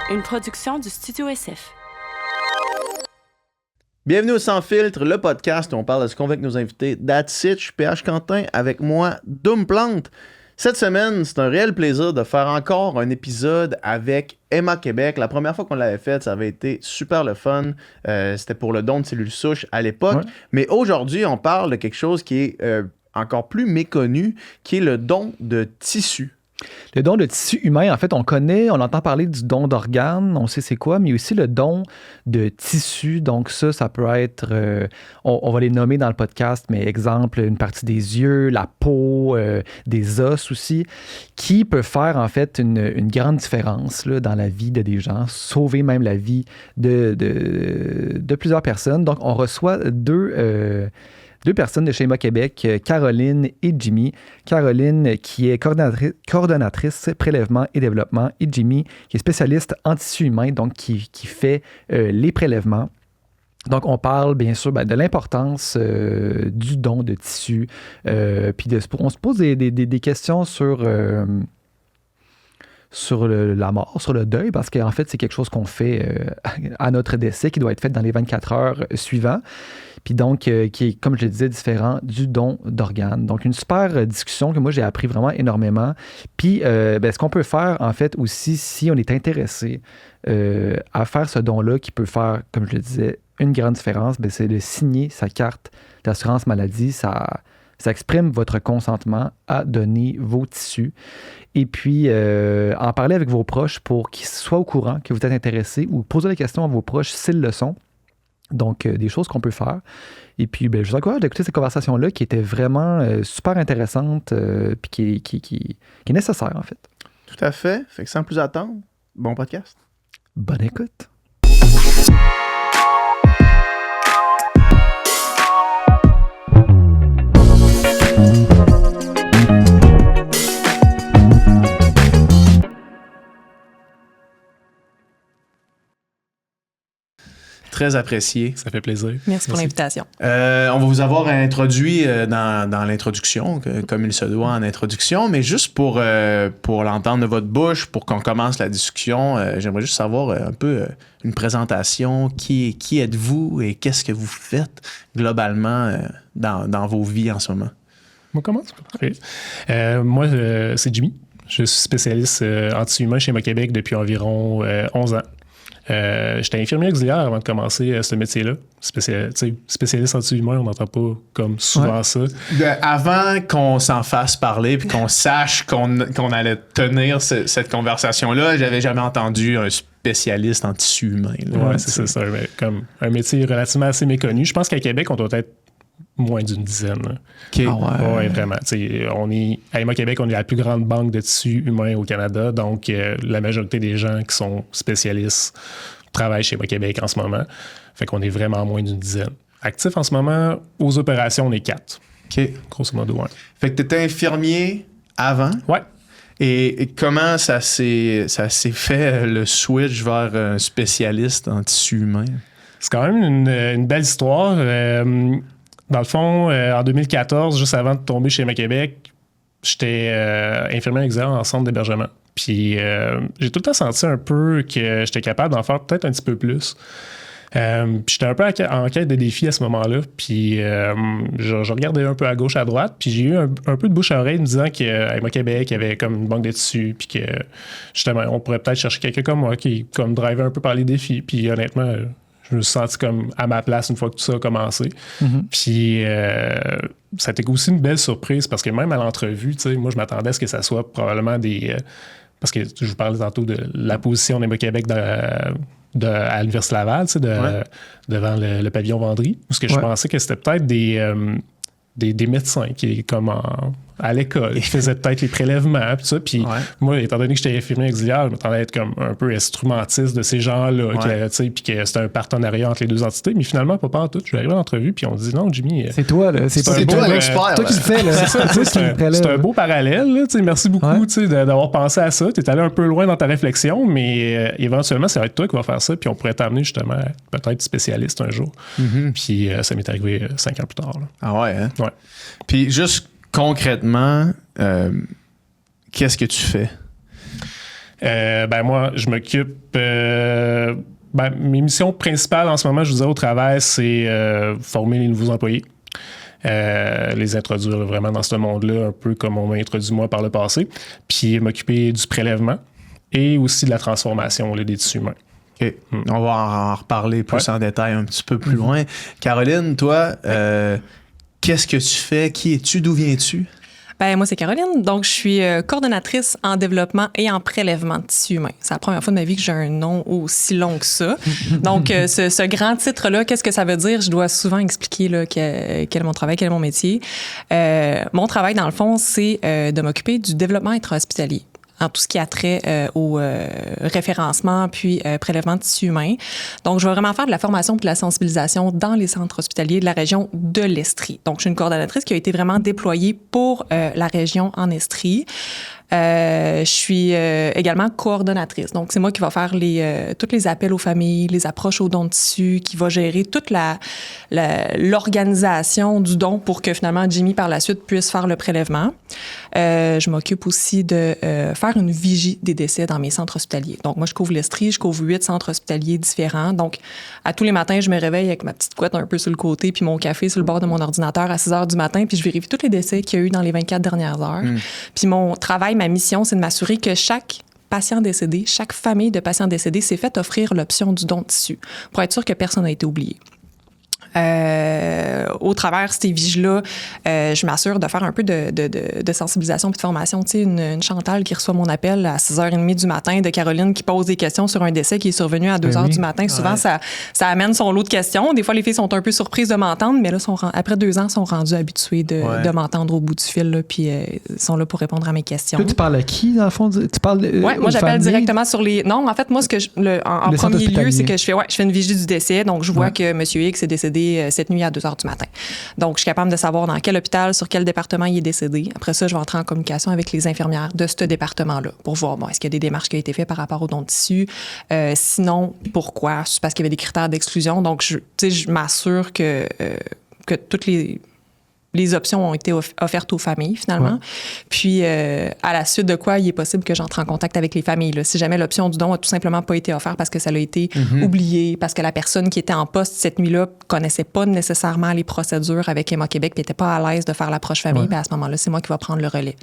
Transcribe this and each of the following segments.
une production du Studio SF. Bienvenue au Sans Filtre, le podcast où on parle de ce qu'on veut avec nos invités. That's it, je suis PH Quentin, avec moi, Doom Plante. Cette semaine, c'est un réel plaisir de faire encore un épisode avec Emma Québec. La première fois qu'on l'avait fait, ça avait été super le fun. C'était pour le don de cellules souches à l'époque. Ouais. Mais aujourd'hui, on parle de quelque chose qui est encore plus méconnu, qui est le don de tissu. Le don de tissu humain, en fait, on entend parler du don d'organes, on sait c'est quoi, mais aussi le don de tissu. Donc ça peut être, on va les nommer dans le podcast, mais exemple, une partie des yeux, la peau, des os aussi, qui peut faire en fait une grande différence là, dans la vie de des gens, sauver même la vie de plusieurs personnes. Donc on reçoit deux personnes de chez Emma Québec, Caroline et Jimmy. Caroline qui est coordonnatrice prélèvement et développement et Jimmy qui est spécialiste en tissu humain, donc qui fait les prélèvements. Donc, on parle bien sûr de l'importance du don de tissu. Puis on se pose des questions sur la mort, sur le deuil, parce qu'en fait, c'est quelque chose qu'on fait à notre décès, qui doit être fait dans les 24 heures suivantes. Puis donc, qui est, comme je le disais, différent du don d'organes. Donc, une super discussion que moi, j'ai appris vraiment énormément. Puis, ce qu'on peut faire, en fait, aussi, si on est intéressé à faire ce don-là, qui peut faire, comme je le disais, une grande différence, c'est de signer sa carte d'assurance maladie. Ça exprime votre consentement à donner vos tissus. Et puis, en parler avec vos proches pour qu'ils soient au courant que vous êtes intéressé ou poser des questions à vos proches s'ils le sont. Donc, des choses qu'on peut faire. Et puis, je vous encourage d'écouter cette conversation-là qui était vraiment super intéressante puis qui est nécessaire, en fait. Tout à fait. Fait que sans plus attendre, bon podcast. Bonne écoute. Très apprécié. Ça fait plaisir. Merci pour l'invitation. On va vous avoir introduit dans l'introduction, comme il se doit en introduction, mais juste pour l'entendre de votre bouche, pour qu'on commence la discussion, j'aimerais juste savoir un peu une présentation. Qui êtes-vous et qu'est-ce que vous faites globalement dans vos vies en ce moment? On commence. Moi, c'est Jimmy. Je suis spécialiste en tissu humain chez Emma Québec depuis environ 11 ans. J'étais infirmier auxiliaire avant de commencer ce métier-là. Spécialiste en tissu humain, on n'entend pas comme souvent ça. Avant qu'on s'en fasse parler puis qu'on sache qu'on allait tenir cette conversation-là, j'avais jamais entendu un spécialiste en tissu humain. Oui, c'est ça. Comme un métier relativement assez méconnu. Je pense qu'à Québec, on doit être moins d'une dizaine. Okay. Ouais, vraiment. À Emma Québec, on est la plus grande banque de tissus humains au Canada. Donc, la majorité des gens qui sont spécialistes travaillent chez Emma Québec en ce moment. Fait qu'on est vraiment moins d'une dizaine. Actifs en ce moment, aux opérations, on est 4. OK. Grosso modo, ouais. Fait que tu étais infirmier avant? Ouais. Et comment ça s'est fait le switch vers un spécialiste en tissu humain? C'est quand même une belle histoire. Dans le fond, en 2014, juste avant de tomber chez Emma Québec, j'étais infirmier auxiliaire en centre d'hébergement. Puis j'ai tout le temps senti un peu que j'étais capable d'en faire peut-être un petit peu plus. Puis j'étais un peu en quête de défis à ce moment-là. Puis je regardais un peu à gauche, à droite. Puis j'ai eu un peu de bouche à oreille me disant qu'à Emma Québec, il y avait comme une banque de tissus. Puis que justement, on pourrait peut-être chercher quelqu'un comme moi qui comme drivait un peu par les défis. Puis honnêtement, je me suis senti comme à ma place une fois que tout ça a commencé. Mm-hmm. Puis ça a été aussi une belle surprise parce que même à l'entrevue, moi, je m'attendais à ce que ça soit probablement parce que je vous parlais tantôt de la position d'Emma Québec à l'Université Laval, devant le pavillon Vendry, où je pensais que c'était peut-être des médecins qui, comme à l'école, qui faisaient peut-être les prélèvements, puis ça. Puis moi, étant donné que j'étais infirmier auxiliaire, je m'attendais à être comme un peu instrumentiste de ces gens-là, puis que c'était un partenariat entre les deux entités. Mais finalement, pas en tout. Je suis arrivé à l'entrevue, puis on dit non, Jimmy. C'est toi, là. C'est toi l'expert. Toi qui le fais, là. C'est un beau parallèle, là. Merci beaucoup d'avoir pensé à ça. Tu es allé un peu loin dans ta réflexion, mais éventuellement, ça va être toi qui vas faire ça, puis on pourrait t'amener justement peut-être spécialiste un jour. Mm-hmm. Puis ça m'est arrivé 5 ans plus tard. Là. Ah ouais, hein? Ouais. Puis juste concrètement, qu'est-ce que tu fais? Moi, je m'occupe... mes missions principales en ce moment, je vous dirais, au travail, c'est former les nouveaux employés. Les introduire vraiment dans ce monde-là, un peu comme on m'a introduit moi par le passé. Puis m'occuper du prélèvement et aussi de la transformation des tissus humains. OK. On va en reparler plus en détail un petit peu plus loin. Caroline, toi, qu'est-ce que tu fais? Qui es-tu? D'où viens-tu? Moi, c'est Caroline. Donc, je suis coordonnatrice en développement et en prélèvement de tissus humains. C'est la première fois de ma vie que j'ai un nom aussi long que ça. Donc, ce grand titre-là, qu'est-ce que ça veut dire? Je dois souvent expliquer là, quel est mon travail, quel est mon métier. Mon travail, dans le fond, c'est de m'occuper du développement intra-hospitalier en tout ce qui a trait au référencement puis prélèvement de tissus humains. Donc, je vais vraiment faire de la formation puis de la sensibilisation dans les centres hospitaliers de la région de l'Estrie. Donc, je suis une coordonnatrice qui a été vraiment déployée pour la région en Estrie. Je suis également coordonnatrice. Donc, c'est moi qui va faire tous les appels aux familles, les approches aux dons de tissus, qui va gérer toute l'organisation du don pour que finalement Jimmy, par la suite, puisse faire le prélèvement. Je m'occupe aussi de faire une vigie des décès dans mes centres hospitaliers. Donc, moi, je couvre l'Estrie, je couvre 8 centres hospitaliers différents. Donc, à tous les matins, je me réveille avec ma petite couette un peu sur le côté puis mon café sur le bord de mon ordinateur à 6 heures du matin, puis je vérifie tous les décès qu'il y a eu dans les 24 dernières heures. Puis mon travail, ma mission, c'est de m'assurer que chaque patient décédé, chaque famille de patients décédés s'est fait offrir l'option du don de tissu pour être sûr que personne n'a été oublié. Au travers de ces vigies-là, je m'assure de faire un peu de sensibilisation et de formation. Tu sais, une Chantal qui reçoit mon appel à 6h30 du matin, de Caroline qui pose des questions sur un décès qui est survenu à 2h du matin. Souvent, ça amène son lot de questions. Des fois, les filles sont un peu surprises de m'entendre, mais là, après 2 ans, elles sont rendues habituées de m'entendre au bout du fil, là, puis sont là pour répondre à mes questions. Là, tu parles à qui, dans le fond? Tu parles moi, j'appelle directement sur les... Non, en fait, moi, en premier lieu, c'est que je fais une vigie du décès. Donc, je vois que M. X est décédé cette nuit à 2h du matin. Donc, je suis capable de savoir dans quel hôpital, sur quel département il est décédé. Après ça, je vais entrer en communication avec les infirmières de ce département-là pour voir, est-ce qu'il y a des démarches qui ont été faites par rapport au don de tissu? Sinon, pourquoi? C'est parce qu'il y avait des critères d'exclusion. Donc, je m'assure que toutes les options ont été offertes aux familles, finalement. Ouais. Puis, à la suite de quoi, il est possible que j'entre en contact avec les familles. Là. Si jamais l'option du don a tout simplement pas été offerte parce que ça a été oublié, parce que la personne qui était en poste cette nuit-là connaissait pas nécessairement les procédures avec Héma-Québec puis n'était pas à l'aise de faire l'approche famille, puis à ce moment-là, c'est moi qui vais prendre le relais.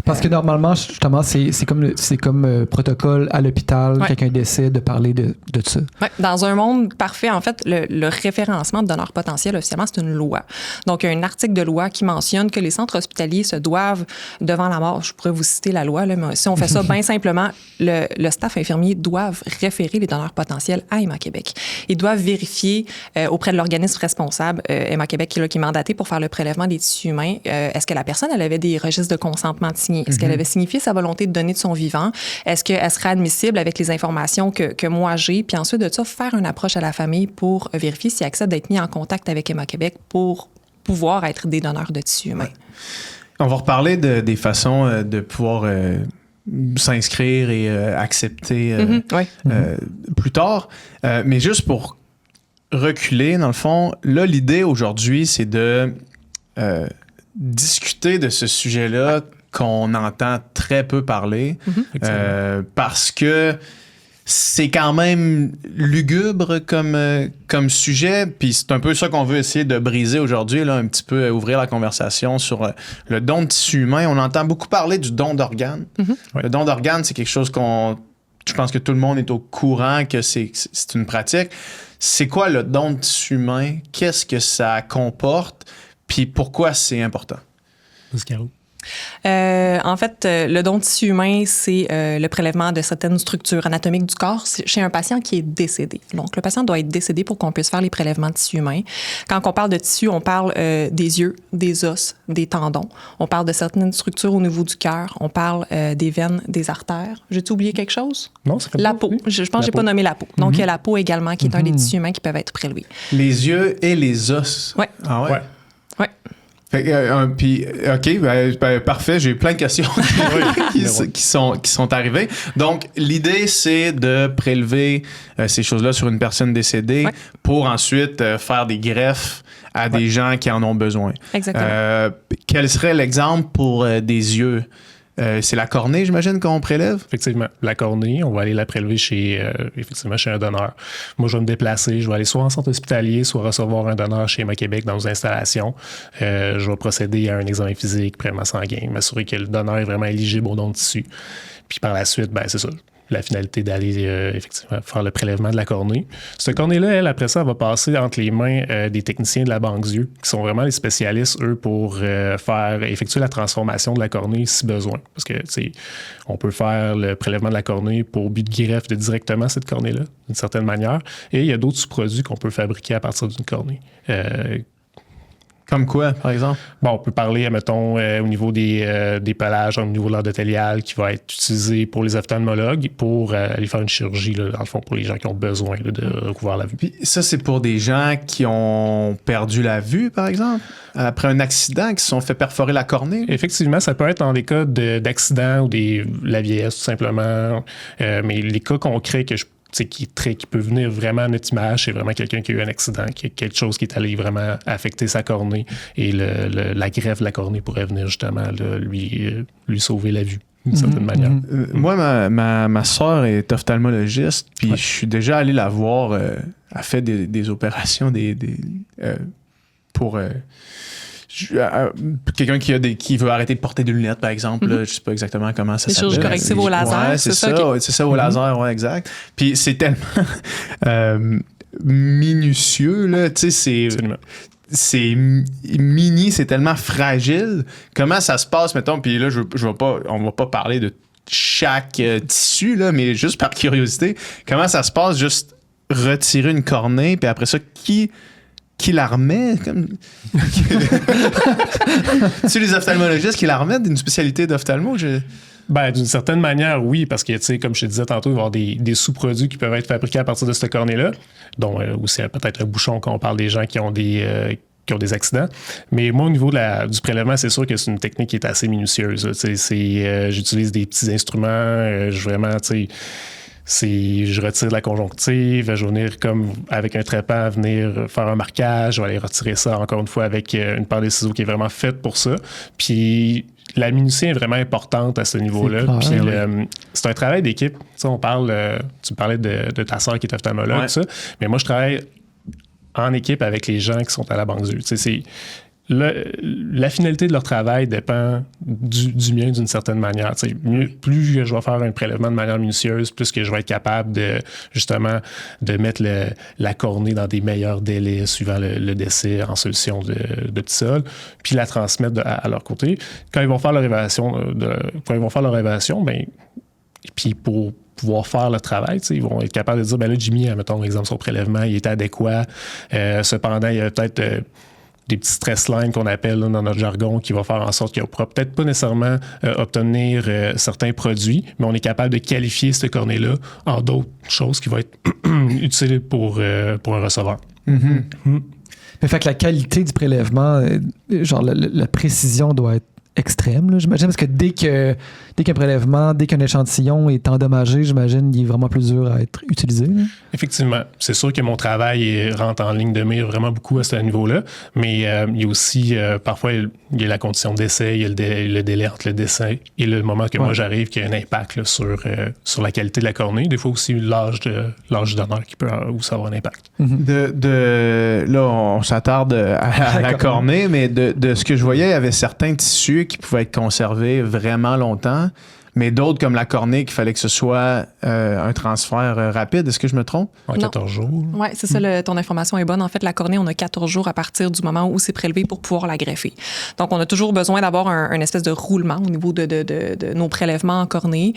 Parce que normalement, justement, c'est comme protocole à l'hôpital, quelqu'un décide de parler de ça. Ouais. Dans un monde parfait, en fait, le référencement de donneurs potentiels, officiellement, c'est une loi. Donc, il y a un article de loi qui mentionne que les centres hospitaliers se doivent, devant la mort, je pourrais vous citer la loi, là, mais si on fait ça bien simplement, le staff infirmier doivent référer les donneurs potentiels à Héma-Québec. Ils doivent vérifier auprès de l'organisme responsable, Héma-Québec, qui est mandaté pour faire le prélèvement des tissus humains, est-ce que la personne, elle avait des registres de consentement signés? Est-ce qu'elle avait signifié sa volonté de donner de son vivant? Est-ce qu'elle serait admissible avec les informations que moi j'ai? Puis ensuite de ça, faire une approche à la famille pour vérifier s'ils acceptent d'être mis en contact avec Héma-Québec pour pouvoir être des donneurs de tissus humains. Ouais. On va reparler des façons de pouvoir s'inscrire et accepter plus tard. Mais juste pour reculer, dans le fond, là, l'idée aujourd'hui, c'est de discuter de ce sujet-là qu'on entend très peu parler parce que c'est quand même lugubre comme sujet, puis c'est un peu ça qu'on veut essayer de briser aujourd'hui, là, un petit peu ouvrir la conversation sur le don de tissu humain. On entend beaucoup parler du don d'organes. Le don d'organes, c'est quelque chose je pense que tout le monde est au courant que c'est une pratique. C'est quoi le don de tissu humain? Qu'est-ce que ça comporte? Puis pourquoi c'est important? En fait, le don de tissu humain, c'est le prélèvement de certaines structures anatomiques du corps chez un patient qui est décédé. Donc, le patient doit être décédé pour qu'on puisse faire les prélèvements de tissu humain. Quand on parle de tissu, on parle des yeux, des os, des tendons. On parle de certaines structures au niveau du cœur. On parle des veines, des artères. J'ai-tu oublié quelque chose? Non, ça fait la peau. Je pense que j'ai pas nommé la peau. Donc, il y a la peau également, qui est un des tissus humains qui peuvent être prélevés. Les yeux et les os. Oui. Ah ouais? Oui. Puis, OK, parfait. J'ai plein de questions qui sont arrivées. Donc, l'idée, c'est de prélever ces choses-là sur une personne décédée pour ensuite faire des greffes à des gens qui en ont besoin. Exactement. Quel serait l'exemple pour des yeux? c'est la cornée, j'imagine, qu'on prélève? Effectivement. La cornée, on va aller la prélever chez un donneur. Moi, je vais me déplacer. Je vais aller soit en centre hospitalier, soit recevoir un donneur chez Héma-Québec dans nos installations. Je vais procéder à un examen physique, prélèvement sanguin, m'assurer que le donneur est vraiment éligible au don de tissu. Puis par la suite, c'est ça. La finalité d'aller effectivement faire le prélèvement de la cornée. Cette cornée-là, elle, après ça, elle va passer entre les mains des techniciens de la banque d'yeux, qui sont vraiment les spécialistes, eux, pour effectuer la transformation de la cornée si besoin. Parce que, on peut faire le prélèvement de la cornée pour but de greffe de directement cette cornée-là, d'une certaine manière. Et il y a d'autres sous-produits qu'on peut fabriquer à partir d'une cornée. Comme quoi, par exemple? On peut parler, mettons, au niveau des pelages, au niveau de l'endothélial, qui va être utilisé pour les ophtalmologues pour aller faire une chirurgie, là, dans le fond, pour les gens qui ont besoin là, de recouvrir la vue. Puis ça, c'est pour des gens qui ont perdu la vue, par exemple? Après un accident, qui se sont fait perforer la cornée? Effectivement, ça peut être dans des cas d'accident ou la vieillesse, tout simplement. Mais les cas concrets qui peut venir vraiment à notre image, c'est vraiment quelqu'un qui a eu un accident, qui a quelque chose qui est allé vraiment affecter sa cornée et la greffe de la cornée pourrait venir justement là, lui sauver la vue d'une certaine manière. Moi, ma soeur est ophtalmologiste, puis je suis déjà allé la voir. Elle fait des opérations pour... quelqu'un qui veut arrêter de porter des lunettes, par exemple, là, je sais pas exactement comment ça s'appelle. Les chirurgies correctives au laser. Ouais, c'est ça, au laser, ouais, exact. Puis c'est tellement minutieux, là, tu sais, c'est mini, c'est tellement fragile. Comment ça se passe, mettons, puis là, on va pas parler de chaque tissu, là, mais juste par curiosité, comment ça se passe, juste retirer une cornée, puis après ça, qui la remet comme... C'est les ophtalmologistes qui la remettent d'une spécialité d'ophtalmo? D'une certaine manière, oui, parce que, tu sais, comme je te disais tantôt, il va y avoir des sous-produits qui peuvent être fabriqués à partir de cette cornée-là, dont aussi peut-être un bouchon quand on parle des gens qui ont des accidents. Mais moi, au niveau du prélèvement, c'est sûr que c'est une technique qui est assez minutieuse. J'utilise des petits instruments, je retire la conjonctive, je vais venir comme avec un trépas venir faire un marquage, je vais aller retirer ça encore une fois avec une paire de ciseaux qui est vraiment faite pour ça. Puis la minutie est vraiment importante à ce niveau-là. Puis c'est un travail d'équipe. Tu parlais de ta sœur qui est ophtalmologue, tout ça, mais moi je travaille en équipe avec les gens qui sont à la banque d'yeux. La finalité de leur travail dépend du mien d'une certaine manière. Plus je vais faire un prélèvement de manière minutieuse, plus que je vais être capable de mettre la cornée dans des meilleurs délais suivant le décès en solution de tissol, puis la transmettre à leur côté. Quand ils vont faire leur évaluation, puis pour pouvoir faire le travail, ils vont être capables de dire, là, Jimmy, mettons, exemple, son prélèvement, il était adéquat. Cependant, il y a peut-être... des petits stress lines qu'on appelle là, dans notre jargon qui va faire en sorte qu'on ne pourra peut-être pas nécessairement obtenir certains produits, mais on est capable de qualifier cette cornée-là en d'autres choses qui vont être utiles pour un receveur. Fait que la qualité du prélèvement, la précision doit être extrême, là, j'imagine, parce que dès qu'un prélèvement, dès qu'un échantillon est endommagé, j'imagine, il est vraiment plus dur à être utilisé. Là. Effectivement. C'est sûr que mon travail rentre en ligne de mire vraiment beaucoup à ce niveau-là, mais il y a aussi, parfois, il y a la condition d'essai, il y a le délai entre le décès et le moment que moi j'arrive, qui a un impact là, sur la qualité de la cornée. Des fois aussi, l'âge du donneur qui peut aussi avoir un impact. Là, on s'attarde à la cornée, mais de ce que je voyais, il y avait certains tissus qui pouvaient être conservés vraiment longtemps, mais d'autres comme la cornée qu'il fallait que ce soit un transfert rapide. Est-ce que je me trompe? En 14 jours. Oui, c'est ça, ton information est bonne. En fait, la cornée, on a 14 jours à partir du moment où c'est prélevé pour pouvoir la greffer. Donc, on a toujours besoin d'avoir un espèce de roulement au niveau de nos prélèvements en cornée.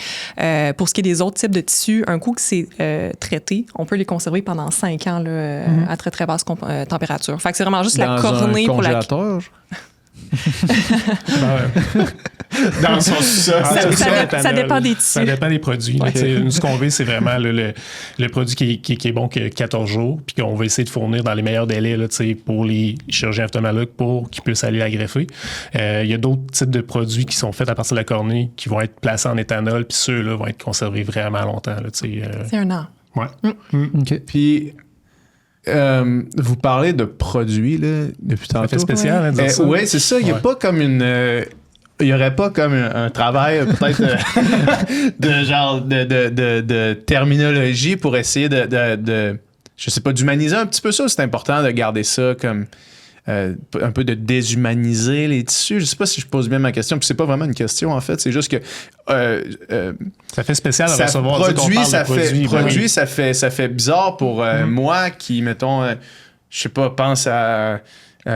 Pour ce qui est des autres types de tissus, un coup que c'est traité, on peut les conserver pendant 5 ans là, à très, très basse température. Fait que c'est vraiment juste la cornée pour la... Dans son sous-sol. Ça dépend des tissus. Ça dépend des produits. Ouais. Nous, ce qu'on veut, c'est vraiment le produit qui est bon que 14 jours, puis qu'on va essayer de fournir dans les meilleurs délais là, pour les chirurgiens ophtalmologues pour qu'ils puissent aller la greffer. Il y a d'autres types de produits qui sont faits à partir de la cornée qui vont être placés en éthanol, puis ceux-là vont être conservés vraiment longtemps. Là, c'est 1 an. Ouais. OK. Puis... vous parlez de produits là, depuis tantôt. Ça fait spécial, hein, dire ça. Oui, c'est ça. Il n'y a pas comme une... il n'y aurait pas comme un travail peut-être de terminologie pour essayer de je sais pas, d'humaniser un petit peu ça. C'est important de garder ça comme un peu de déshumaniser les tissus. Je sais pas si je pose bien ma question, puis c'est pas vraiment une question en fait, c'est juste que ça fait spécial à recevoir produit, ça fait bizarre pour moi qui, mettons, je sais pas, pense à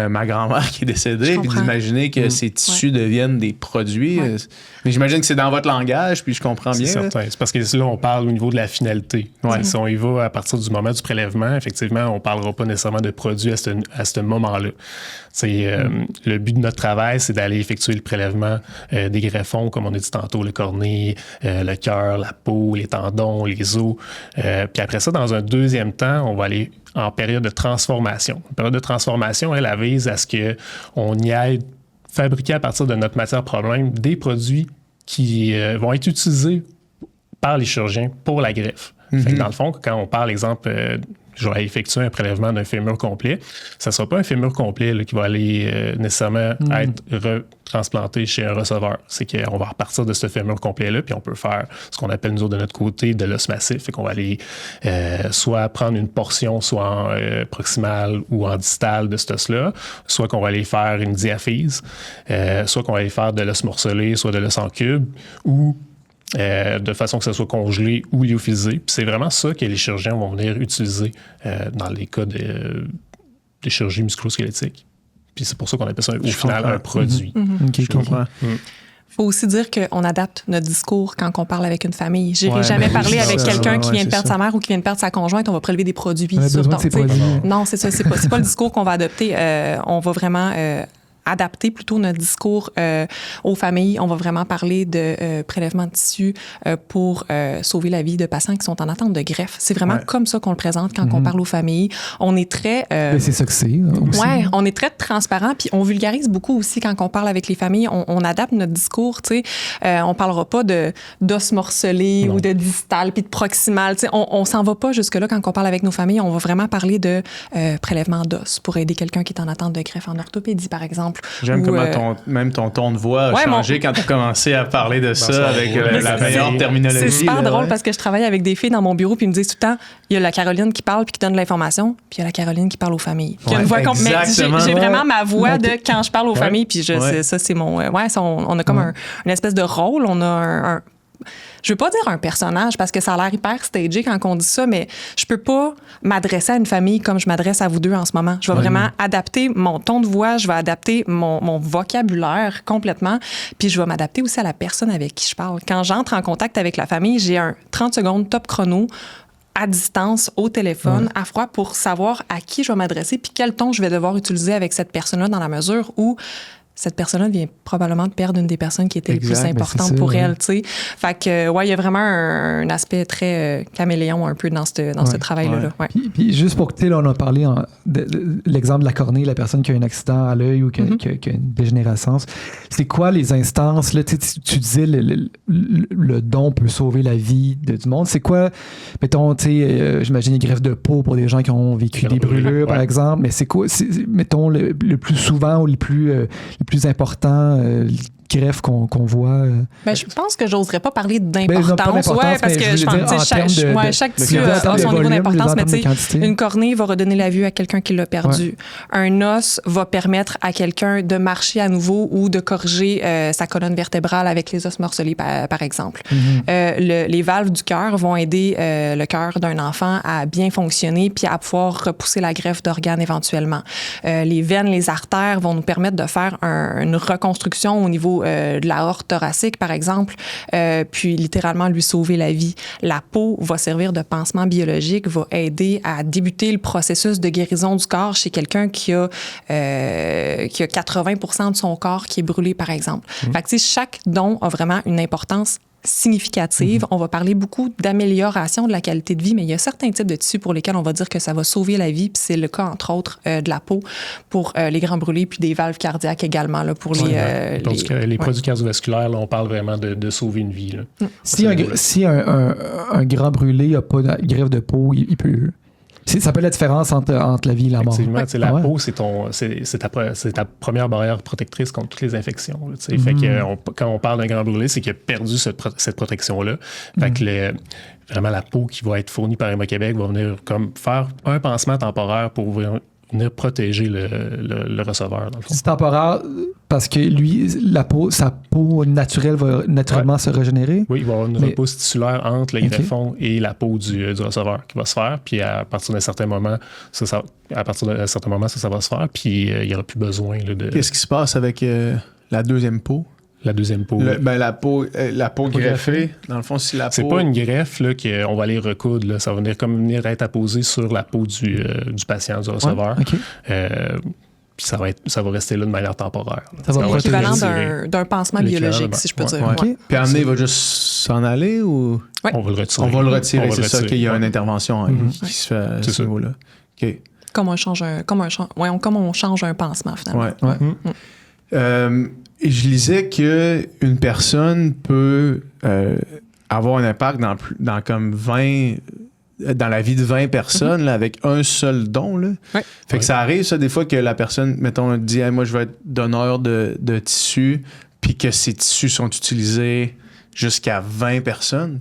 ma grand-mère qui est décédée, puis d'imaginer que ces tissus deviennent des produits. Mais j'imagine que c'est dans votre langage, puis je comprends bien. C'est certain. C'est parce que là, on parle au niveau de la finalité. Si on y va à partir du moment du prélèvement, effectivement, on ne parlera pas nécessairement de produits à ce moment-là. Le but de notre travail, c'est d'aller effectuer le prélèvement des greffons, comme on a dit tantôt, le cornée, le cœur, la peau, les tendons, les os. Puis après ça, dans un deuxième temps, on va aller en période de transformation. La période de transformation, elle vise à ce qu'on y aille fabriquer à partir de notre matière problème des produits qui vont être utilisés par les chirurgiens pour la greffe. Fait que dans le fond, quand on parle, exemple, je vais effectuer un prélèvement d'un fémur complet, ça ne sera pas un fémur complet là, qui va aller nécessairement être retransplanté chez un receveur. C'est qu'on va repartir de ce fémur complet-là, puis on peut faire ce qu'on appelle, nous autres, de notre côté, de l'os massif. Fait qu'on va aller soit prendre une portion, soit en proximale ou en distale de cet os-là, soit qu'on va aller faire une diaphyse, soit qu'on va aller faire de l'os morcelé, soit de l'os en cube, ou de façon que ça soit congelé ou lyophilisé. Puis c'est vraiment ça que les chirurgiens vont venir utiliser dans les cas de chirurgie musculo-squelettique. Puis c'est pour ça qu'on appelle ça au final un produit. OK, je comprends. Il faut aussi dire qu'on adapte notre discours quand on parle avec une famille. Je n'irai jamais parler avec quelqu'un qui vient de perdre sa mère ou qui vient de perdre sa conjointe. On va prélever des produits sur ton... Non, c'est ça. C'est pas le discours qu'on va adopter. On va vraiment... adapter plutôt notre discours aux familles. On va vraiment parler de prélèvement de tissu pour sauver la vie de patients qui sont en attente de greffe. C'est vraiment comme ça qu'on le présente quand on parle aux familles. On est très... c'est ça que c'est. Oui, on est très transparent, puis on vulgarise beaucoup aussi quand on parle avec les familles. On adapte notre discours, tu sais. On parlera pas d'os morcelé ou de distal, puis de proximal. Tu sais, on s'en va pas jusque-là quand on parle avec nos familles. On va vraiment parler de prélèvement d'os pour aider quelqu'un qui est en attente de greffe en orthopédie, par exemple. J'aime comment même ton ton de voix a changé quand tu as commencé à parler de ça avec la meilleure terminologie. C'est super drôle parce que je travaille avec des filles dans mon bureau puis ils me disent tout le temps, il y a la Caroline qui parle puis qui donne de l'information, puis il y a la Caroline qui parle aux familles. Puis il y a une voix mais j'ai vraiment ma voix de quand je parle aux familles, puis ça c'est mon... on a comme une espèce de rôle, on a un je veux pas dire un personnage parce que ça a l'air hyper stagé quand on dit ça, mais je peux pas m'adresser à une famille comme je m'adresse à vous deux en ce moment. Je vais vraiment adapter mon ton de voix, je vais adapter mon vocabulaire complètement, puis je vais m'adapter aussi à la personne avec qui je parle. Quand j'entre en contact avec la famille, j'ai un 30 secondes top chrono à distance, au téléphone, à froid, pour savoir à qui je vais m'adresser puis quel ton je vais devoir utiliser avec cette personne-là dans la mesure où cette personne-là vient probablement de perdre une des personnes qui était les plus importantes pour elle, tu sais. Fait que, il y a vraiment un aspect très caméléon un peu dans ce travail-là. Ouais. Puis juste pour que, là, on a parlé de l'exemple de la cornée, la personne qui a un accident à l'œil ou qui a une dégénérescence. C'est quoi les instances? Là, tu disais le don peut sauver la vie du monde. C'est quoi, mettons, j'imagine les greffes de peau pour des gens qui ont vécu des brûlures, par exemple. Mais c'est quoi, mettons, le plus souvent ou les plus importants greffes qu'on voit? Je pense que j'oserais pas parler d'importance. Parce que je pense que chaque tissu a son niveau d'importance, mais une cornée va redonner la vue à quelqu'un qui l'a perdu. Un os va permettre à quelqu'un de marcher à nouveau ou de corriger sa colonne vertébrale avec les os morcelés, par exemple. Les valves du cœur vont aider le cœur d'un enfant à bien fonctionner puis à pouvoir repousser la greffe d'organes éventuellement. Les veines, les artères vont nous permettre de faire une reconstruction au niveau de l'aorte thoracique, par exemple, puis littéralement lui sauver la vie. La peau va servir de pansement biologique, va aider à débuter le processus de guérison du corps chez quelqu'un qui a 80% de son corps qui est brûlé, par exemple. Fait que, chaque don a vraiment une importance significative. On va parler beaucoup d'amélioration de la qualité de vie, mais il y a certains types de tissus pour lesquels on va dire que ça va sauver la vie, puis c'est le cas, entre autres, de la peau pour les grands brûlés, puis des valves cardiaques également là, pour les produits cardiovasculaires, là, on parle vraiment de sauver une vie. Là. Si un grand brûlé n'a pas de greffe de peau, il peut... Ça peut être la différence entre la vie et la mort. Effectivement, la peau, c'est ta première barrière protectrice contre toutes les infections. Fait que, quand on parle d'un grand brûlé, c'est qu'il a perdu cette protection-là. Fait que vraiment, la peau qui va être fournie par Héma-Québec va venir comme faire un pansement temporaire pour venir protéger le receveur, dans le fond. C'est temporaire parce que lui, sa peau naturelle va naturellement se régénérer? Oui, il va y avoir une repousse tissulaire entre le greffon et la peau du receveur qui va se faire. Puis à partir d'un certain moment, ça va se faire. Puis il n'y aura plus besoin de... Qu'est-ce qui se passe avec la deuxième peau? La deuxième peau. La peau greffée, dans le fond, si la peau... C'est pas une greffe là, qu'on va aller recoudre. Là. Ça va venir être apposé sur la peau du patient, du receveur. Ouais, okay. Puis ça va rester là de manière temporaire. C'est l'équivalent d'un pansement biologique, si je peux dire. Okay. Puis Anne, il va juste s'en aller ou... Ouais. On va le retirer. On va le retirer, c'est ça, qu'il y a une intervention qui se fait à ce niveau-là. Okay. Comme on change un pansement, finalement. Et je lisais qu'une personne peut avoir un impact dans comme 20... dans la vie de 20 personnes là, avec un seul don. Là. Ouais. Fait que ça arrive, ça, des fois que la personne, mettons, dit hey, « moi, je veux être donneur de tissus », puis que ces tissus sont utilisés jusqu'à 20 personnes.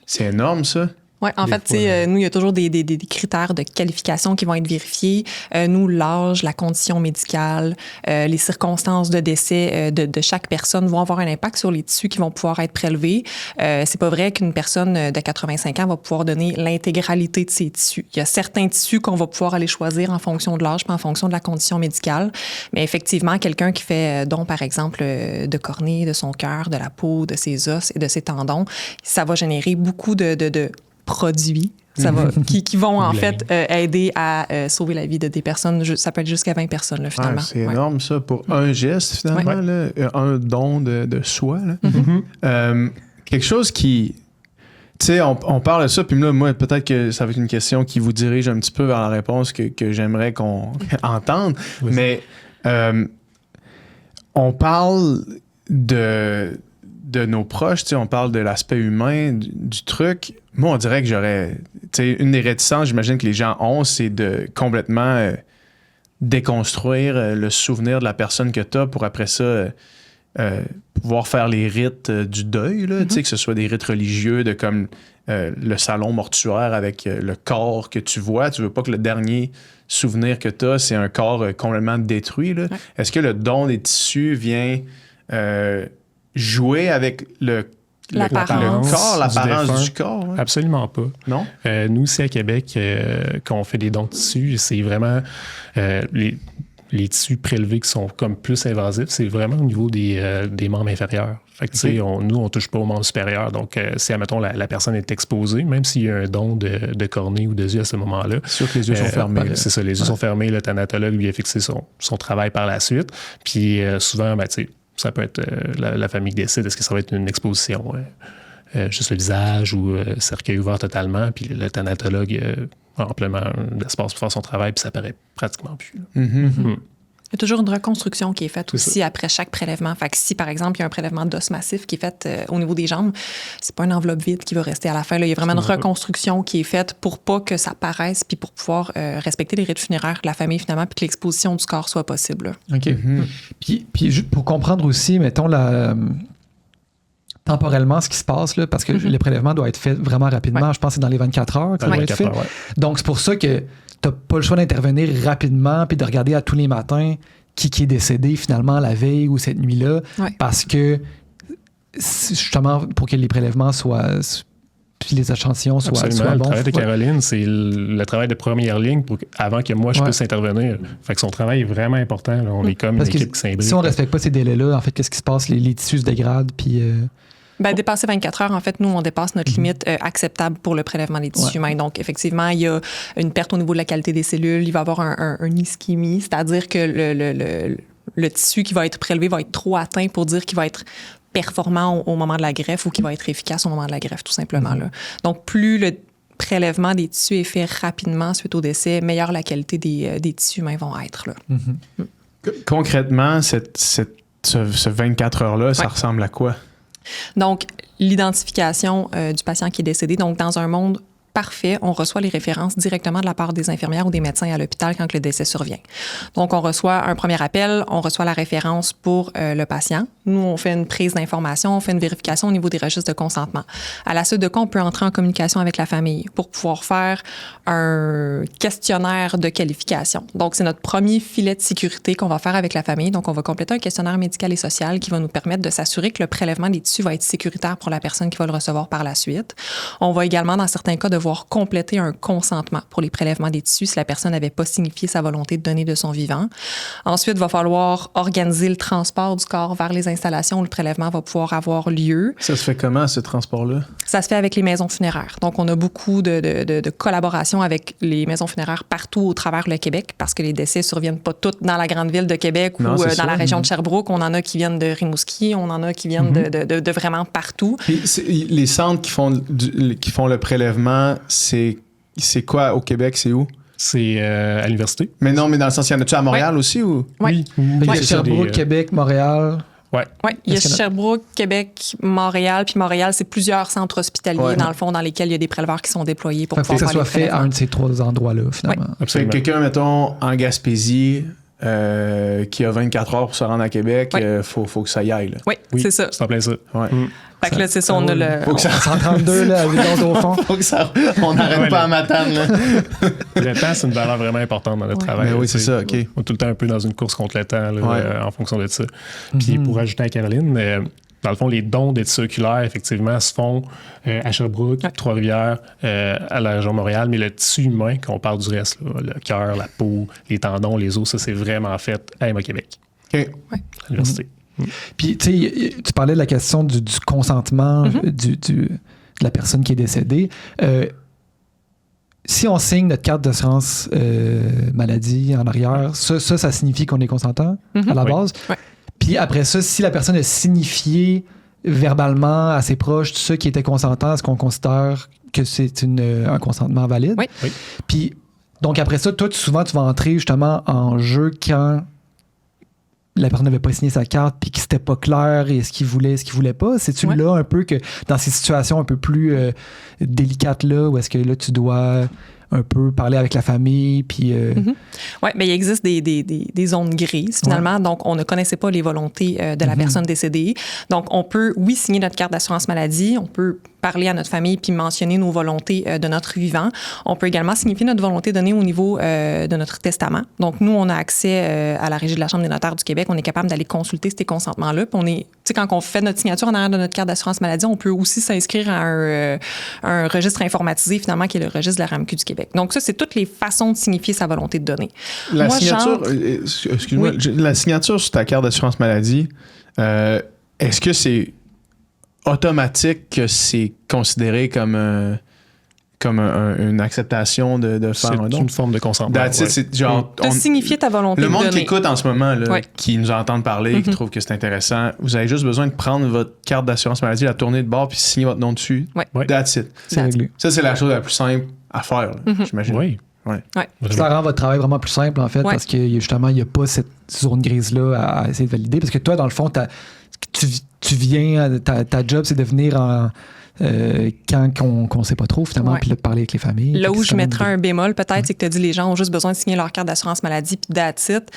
C'est énorme, ça. Oui, en fait, nous, il y a toujours des critères de qualification qui vont être vérifiés. Nous, l'âge, la condition médicale, les circonstances de décès de chaque personne vont avoir un impact sur les tissus qui vont pouvoir être prélevés. C'est pas vrai qu'une personne de 85 ans va pouvoir donner l'intégralité de ses tissus. Il y a certains tissus qu'on va pouvoir aller choisir en fonction de l'âge, pas en fonction de la condition médicale. Mais effectivement, quelqu'un qui fait don, par exemple, de cornée, de son cœur, de la peau, de ses os et de ses tendons, ça va générer beaucoup de produits qui vont en fait aider à sauver la vie de des personnes. Ça peut être jusqu'à 20 personnes, là, finalement. C'est énorme, ça, pour un geste, finalement, là, un don de soi. Là. Quelque chose qui... Tu sais, on parle de ça, puis là, moi, peut-être que ça va être une question qui vous dirige un petit peu vers la réponse que j'aimerais qu'on entende, mais on parle de nos proches, on parle de l'aspect humain du truc. Moi, on dirait que j'aurais... Une des réticences, j'imagine que les gens ont, c'est de complètement déconstruire le souvenir de la personne que tu as pour après ça pouvoir faire les rites du deuil, là, que ce soit des rites religieux de comme le salon mortuaire avec le corps que tu vois. Tu veux pas que le dernier souvenir que tu as, c'est un corps complètement détruit. Là. Est-ce que le don des tissus vient... jouer avec l'apparence du corps. Hein? Absolument pas. Non? Nous, ici à Québec, quand on fait des dons de tissus, c'est vraiment les tissus prélevés qui sont comme plus invasifs, c'est vraiment au niveau des membres inférieurs. Fait que, nous, on touche pas aux membres supérieurs. Donc, si, admettons, la personne est exposée, même s'il y a un don de cornée ou de yeux à ce moment-là. C'est sûr que les yeux sont fermés. C'est ça, les yeux sont fermés. Le thanatologue lui a fixé son travail par la suite. Puis, souvent, ça peut être la famille qui décide, est-ce que ça va être une exposition, juste le visage ou cercueil ouvert totalement, puis le thanatologue a amplement d'espace pour faire son travail, puis ça paraît pratiquement plus. Il y a toujours une reconstruction qui est faite aussi après chaque prélèvement. Fait que si, par exemple, il y a un prélèvement d'os massif qui est fait au niveau des jambes, c'est pas une enveloppe vide qui va rester à la fin. Là. Il y a vraiment une reconstruction qui est faite pour pas que ça paraisse puis pour pouvoir respecter les rites funéraires de la famille, finalement, puis que l'exposition du corps soit possible. Là. OK. Puis pour comprendre aussi, mettons, temporellement, ce qui se passe, là, parce que le prélèvement doit être fait vraiment rapidement. Je pense que c'est dans les 24 heures que ça doit être fait. Donc, c'est pour ça que t'as pas le choix d'intervenir rapidement puis de regarder à tous les matins qui est décédé finalement la veille ou cette nuit-là, parce que justement pour que les prélèvements soient puis les échantillons soient bons. Le travail de Caroline, c'est le travail de première ligne avant que moi je puisse intervenir. Fait que son travail est vraiment important. Là. On est comme une équipe qui s'imbrique. Si on ne respecte pas ces délais-là, en fait, qu'est-ce qui se passe? Les tissus se dégradent puis... dépasser 24 heures, en fait, nous, on dépasse notre limite acceptable pour le prélèvement des tissus humains. Donc, effectivement, il y a une perte au niveau de la qualité des cellules. Il va y avoir un ischémie, c'est-à-dire que le tissu qui va être prélevé va être trop atteint pour dire qu'il va être performant au moment de la greffe ou qu'il va être efficace au moment de la greffe, tout simplement. Là. Donc, plus le prélèvement des tissus est fait rapidement suite au décès, meilleure la qualité des tissus humains vont être. Là. Concrètement, ce 24 heures-là, ça ressemble à quoi? Donc, l'identification du patient qui est décédé. Donc, dans un monde parfait, on reçoit les références directement de la part des infirmières ou des médecins à l'hôpital quand le décès survient. Donc, on reçoit un premier appel, on reçoit la référence pour le patient. Nous, on fait une prise d'information, on fait une vérification au niveau des registres de consentement. À la suite de quoi, on peut entrer en communication avec la famille pour pouvoir faire un questionnaire de qualification. Donc, c'est notre premier filet de sécurité qu'on va faire avec la famille. Donc, on va compléter un questionnaire médical et social qui va nous permettre de s'assurer que le prélèvement des tissus va être sécuritaire pour la personne qui va le recevoir par la suite. On va également, dans certains cas, devoir compléter un consentement pour les prélèvements des tissus si la personne n'avait pas signifié sa volonté de donner de son vivant. Ensuite, il va falloir organiser le transport du corps vers les installations où le prélèvement va pouvoir avoir lieu. Ça se fait comment, ce transport-là? Ça se fait avec les maisons funéraires. Donc, on a beaucoup de collaboration avec les maisons funéraires partout au travers le Québec parce que les décès surviennent pas toutes dans la grande ville de Québec ou dans la région de Sherbrooke. On en a qui viennent de Rimouski, on en a qui viennent de vraiment partout. Puis, les centres qui font le prélèvement, c'est quoi au Québec? C'est où? C'est à l'université. Mais non, mais dans le sens, y en a-tu à Montréal aussi? Ou? Oui. Il y a Sherbrooke, Québec, Montréal. Oui. Il y a Sherbrooke, Québec, Montréal. Puis Montréal, c'est plusieurs centres hospitaliers, dans le fond, dans lesquels il y a des préleveurs qui sont déployés pour pouvoir que ça soit fait à un de ces 3 endroits-là, finalement. Absolument. Quelqu'un, mettons, en Gaspésie, qui a 24 heures pour se rendre à Québec, faut que ça y aille. Là. Oui, c'est ça. C'est en plein ça. Ouais. Fait que là, c'est ça, on a le... Faut que ça... 132, là, avec au fond. Faut que ça... On n'arrête pas à Matane, là. Le temps, c'est une valeur vraiment importante dans le travail. Mais oui, c'est ça, OK. On est tout le temps un peu dans une course contre le temps, là, en fonction de ça. Puis pour ajouter à Caroline, dans le fond, les dons d'être circulaires, effectivement, se font à Sherbrooke, Trois-Rivières, à la région de Montréal, mais le tissu humain, quand on parle du reste, là, le cœur, la peau, les tendons, les os, ça, c'est vraiment fait à Québec, OK. à l'université. Puis, tu sais, tu parlais de la question du consentement de la personne qui est décédée. Si on signe notre carte d'assurance maladie en arrière, ça signifie qu'on est consentant à la base. Oui. Puis après ça, si la personne a signifié verbalement à ses proches tout ça qui était consentant, est-ce qu'on considère que c'est un consentement valide? Oui. Puis, donc après ça, toi, souvent, tu vas entrer justement en jeu quand la personne n'avait pas signé sa carte puis que c'était pas clair et ce qu'il voulait pas. C'est-tu là un peu que dans ces situations un peu plus délicates là, où est-ce que là, tu dois un peu parler avec la famille, puis... Oui, mais il existe des zones grises, finalement. Donc, on ne connaissait pas les volontés de la personne décédée. Donc, on peut, signer notre carte d'assurance maladie. On peut parler à notre famille puis mentionner nos volontés de notre vivant. On peut également signifier notre volonté donnée au niveau de notre testament. Donc, nous, on a accès à la Régie de la Chambre des notaires du Québec. On est capable d'aller consulter ces consentements-là. Puis on est, tu sais, quand on fait notre signature en arrière de notre carte d'assurance maladie, on peut aussi s'inscrire à un registre informatisé, finalement, qui est le registre de la RAMQ du Québec. Donc, ça, c'est toutes les façons de signifier sa volonté de donner. La signature sur ta carte d'assurance maladie, est-ce que c'est automatique que c'est considéré comme une acceptation de faire un don? C'est une forme de consentement. C'est genre, de signifier ta volonté de donner. Le monde qui écoute en ce moment, là, qui nous entend parler, qui trouve que c'est intéressant, vous avez juste besoin de prendre votre carte d'assurance maladie, la tourner de bord puis signer votre nom dessus. That's it. C'est réglé. Ça, c'est la chose la plus simple à faire, là, j'imagine. Oui. Ça rend votre travail vraiment plus simple, en fait, parce que justement, il n'y a pas cette zone grise-là à essayer de valider. Parce que toi, dans le fond, tu viens, ta job, c'est de venir quand on ne sait pas trop, finalement, puis de parler avec les familles. Là où je mettrais un bémol, peut-être, c'est que tu as dit les gens ont juste besoin de signer leur carte d'assurance maladie, puis that's it.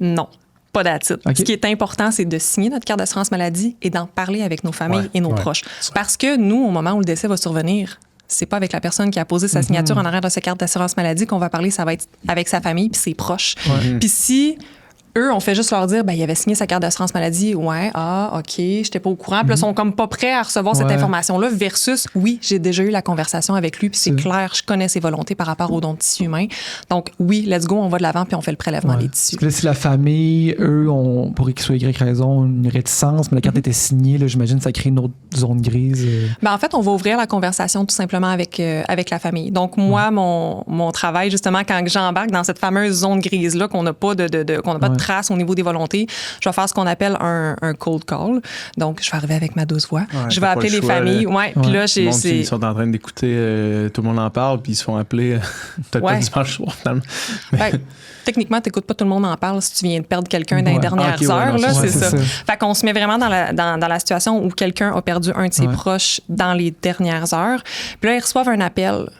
Non. Pas that's it. Okay. Ce qui est important, c'est de signer notre carte d'assurance maladie et d'en parler avec nos familles et nos proches. Parce que nous, au moment où le décès va survenir, c'est pas avec la personne qui a posé sa signature en arrière de sa carte d'assurance maladie qu'on va parler, ça va être avec sa famille puis ses proches. Puis si eux, on fait juste leur dire, il avait signé sa carte d'assurance maladie. OK, j'étais pas au courant. Puis là, ils sont comme pas prêts à recevoir cette information-là versus, oui, j'ai déjà eu la conversation avec lui, puis c'est clair, je connais ses volontés par rapport aux dons de tissus humains. Donc, oui, let's go, on va de l'avant, puis on fait le prélèvement des tissus. Là, si la famille, eux, ont, pour X ou Y raison, une réticence, mais la carte était signée, là, j'imagine que ça crée une autre zone grise. En fait, on va ouvrir la conversation tout simplement avec la famille. Donc, moi, mon travail, justement, quand j'embarque dans cette fameuse zone grise-là, qu'on n'a pas de trace au niveau des volontés, je vais faire ce qu'on appelle un cold call. Donc, je vais arriver avec ma douce voix. Je vais appeler les familles. Puis là, ils sont en train d'écouter, tout le monde en parle, puis ils se font appeler peut-être pas dimanche soir, finalement. Techniquement, tu n'écoutes pas tout le monde en parle si tu viens de perdre quelqu'un dans les dernières heures. C'est ça. Fait qu'on se met vraiment dans la situation où quelqu'un a perdu un de ses proches dans les dernières heures. Puis là, ils reçoivent un appel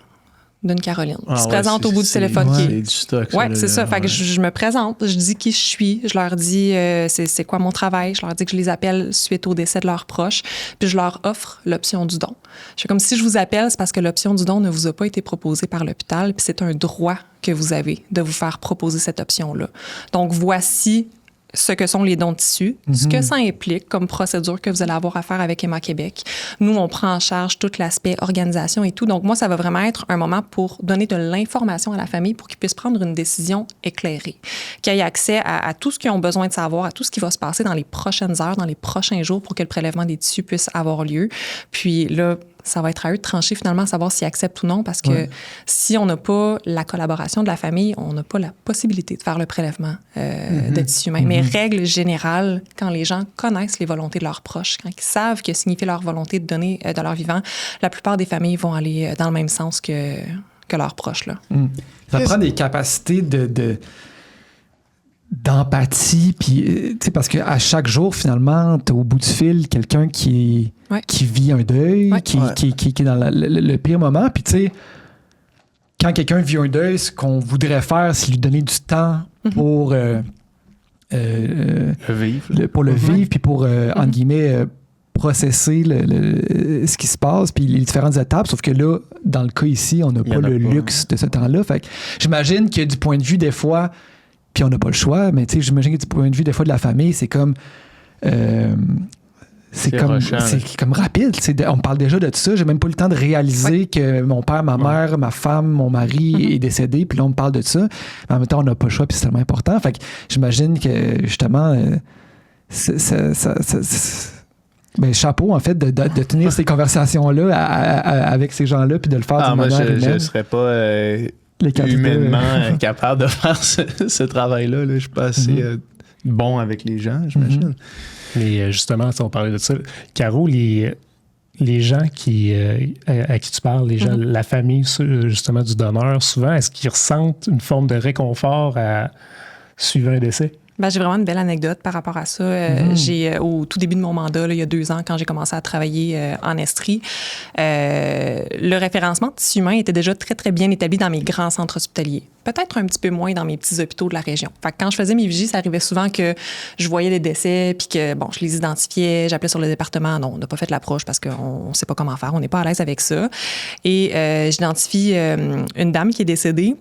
d'une Caroline. Ah Qui se ouais, présente au bout du téléphone. C'est du stock. Oui, c'est ça. Fait que je me présente, je dis qui je suis, je leur dis c'est quoi mon travail, je leur dis que je les appelle suite au décès de leurs proches, puis je leur offre l'option du don. Je fais comme si je vous appelle, c'est parce que l'option du don ne vous a pas été proposée par l'hôpital, puis c'est un droit que vous avez de vous faire proposer cette option-là. Donc, voici ce que sont les dons de tissus, ce que ça implique comme procédure que vous allez avoir à faire avec Emma Québec. Nous, on prend en charge tout l'aspect organisation et tout. Donc, moi, ça va vraiment être un moment pour donner de l'information à la famille pour qu'ils puissent prendre une décision éclairée, qu'ils aient accès à tout ce qu'ils ont besoin de savoir, à tout ce qui va se passer dans les prochaines heures, dans les prochains jours pour que le prélèvement des tissus puisse avoir lieu. Puis là, ça va être à eux de trancher finalement, à savoir s'ils acceptent ou non, parce que si on n'a pas la collaboration de la famille, on n'a pas la possibilité de faire le prélèvement de tissus humains. Mais règle générale, quand les gens connaissent les volontés de leurs proches, quand ils savent que signifie leur volonté de donner de leur vivant, la plupart des familles vont aller dans le même sens que leurs proches. Là. Ça prend des capacités d'empathie, puis parce qu'à chaque jour, finalement, tu as au bout du fil quelqu'un qui vit un deuil, qui est dans le pire moment. Puis, tu sais, quand quelqu'un vit un deuil, ce qu'on voudrait faire, c'est lui donner du temps pour le vivre, puis pour, entre guillemets, processer ce qui se passe, puis les différentes étapes. Sauf que là, dans le cas ici, on n'a pas le luxe de ce temps-là. Fait que j'imagine que du point de vue, des fois, puis on n'a pas le choix, mais tu sais, j'imagine que du point de vue, des fois, de la famille, c'est comme... c'est comme rapide. On parle déjà de tout ça. J'ai même pas eu le temps de réaliser que mon père, ma mère, ma femme, mon mari est décédé. Puis là, on me parle de ça. Mais en même temps, on n'a pas le choix, puis c'est tellement important. Fait que j'imagine que, justement, chapeau, en fait, de tenir ces conversations-là avec ces gens-là, puis de le faire d'une manière humaine. Je ne serais pas... humainement capable de faire ce travail-là. Là. Je suis pas assez bon avec les gens, j'imagine. Mais justement, on parlait de ça. Caro, les gens à qui tu parles, les gens, la famille justement du donneur, souvent, est-ce qu'ils ressentent une forme de réconfort à suivre un décès? Ben, j'ai vraiment une belle anecdote par rapport à ça. J'ai, au tout début de mon mandat, là, il y a 2 ans, quand j'ai commencé à travailler en Estrie, le référencement de tissus humains était déjà très, très bien établi dans mes grands centres hospitaliers. Peut-être un petit peu moins dans mes petits hôpitaux de la région. Fait que quand je faisais mes vigies, ça arrivait souvent que je voyais des décès, puis que, bon, je les identifiais, j'appelais sur le département. Non, on n'a pas fait l'approche parce qu'on ne sait pas comment faire, on n'est pas à l'aise avec ça. Et j'identifie une dame qui est décédée.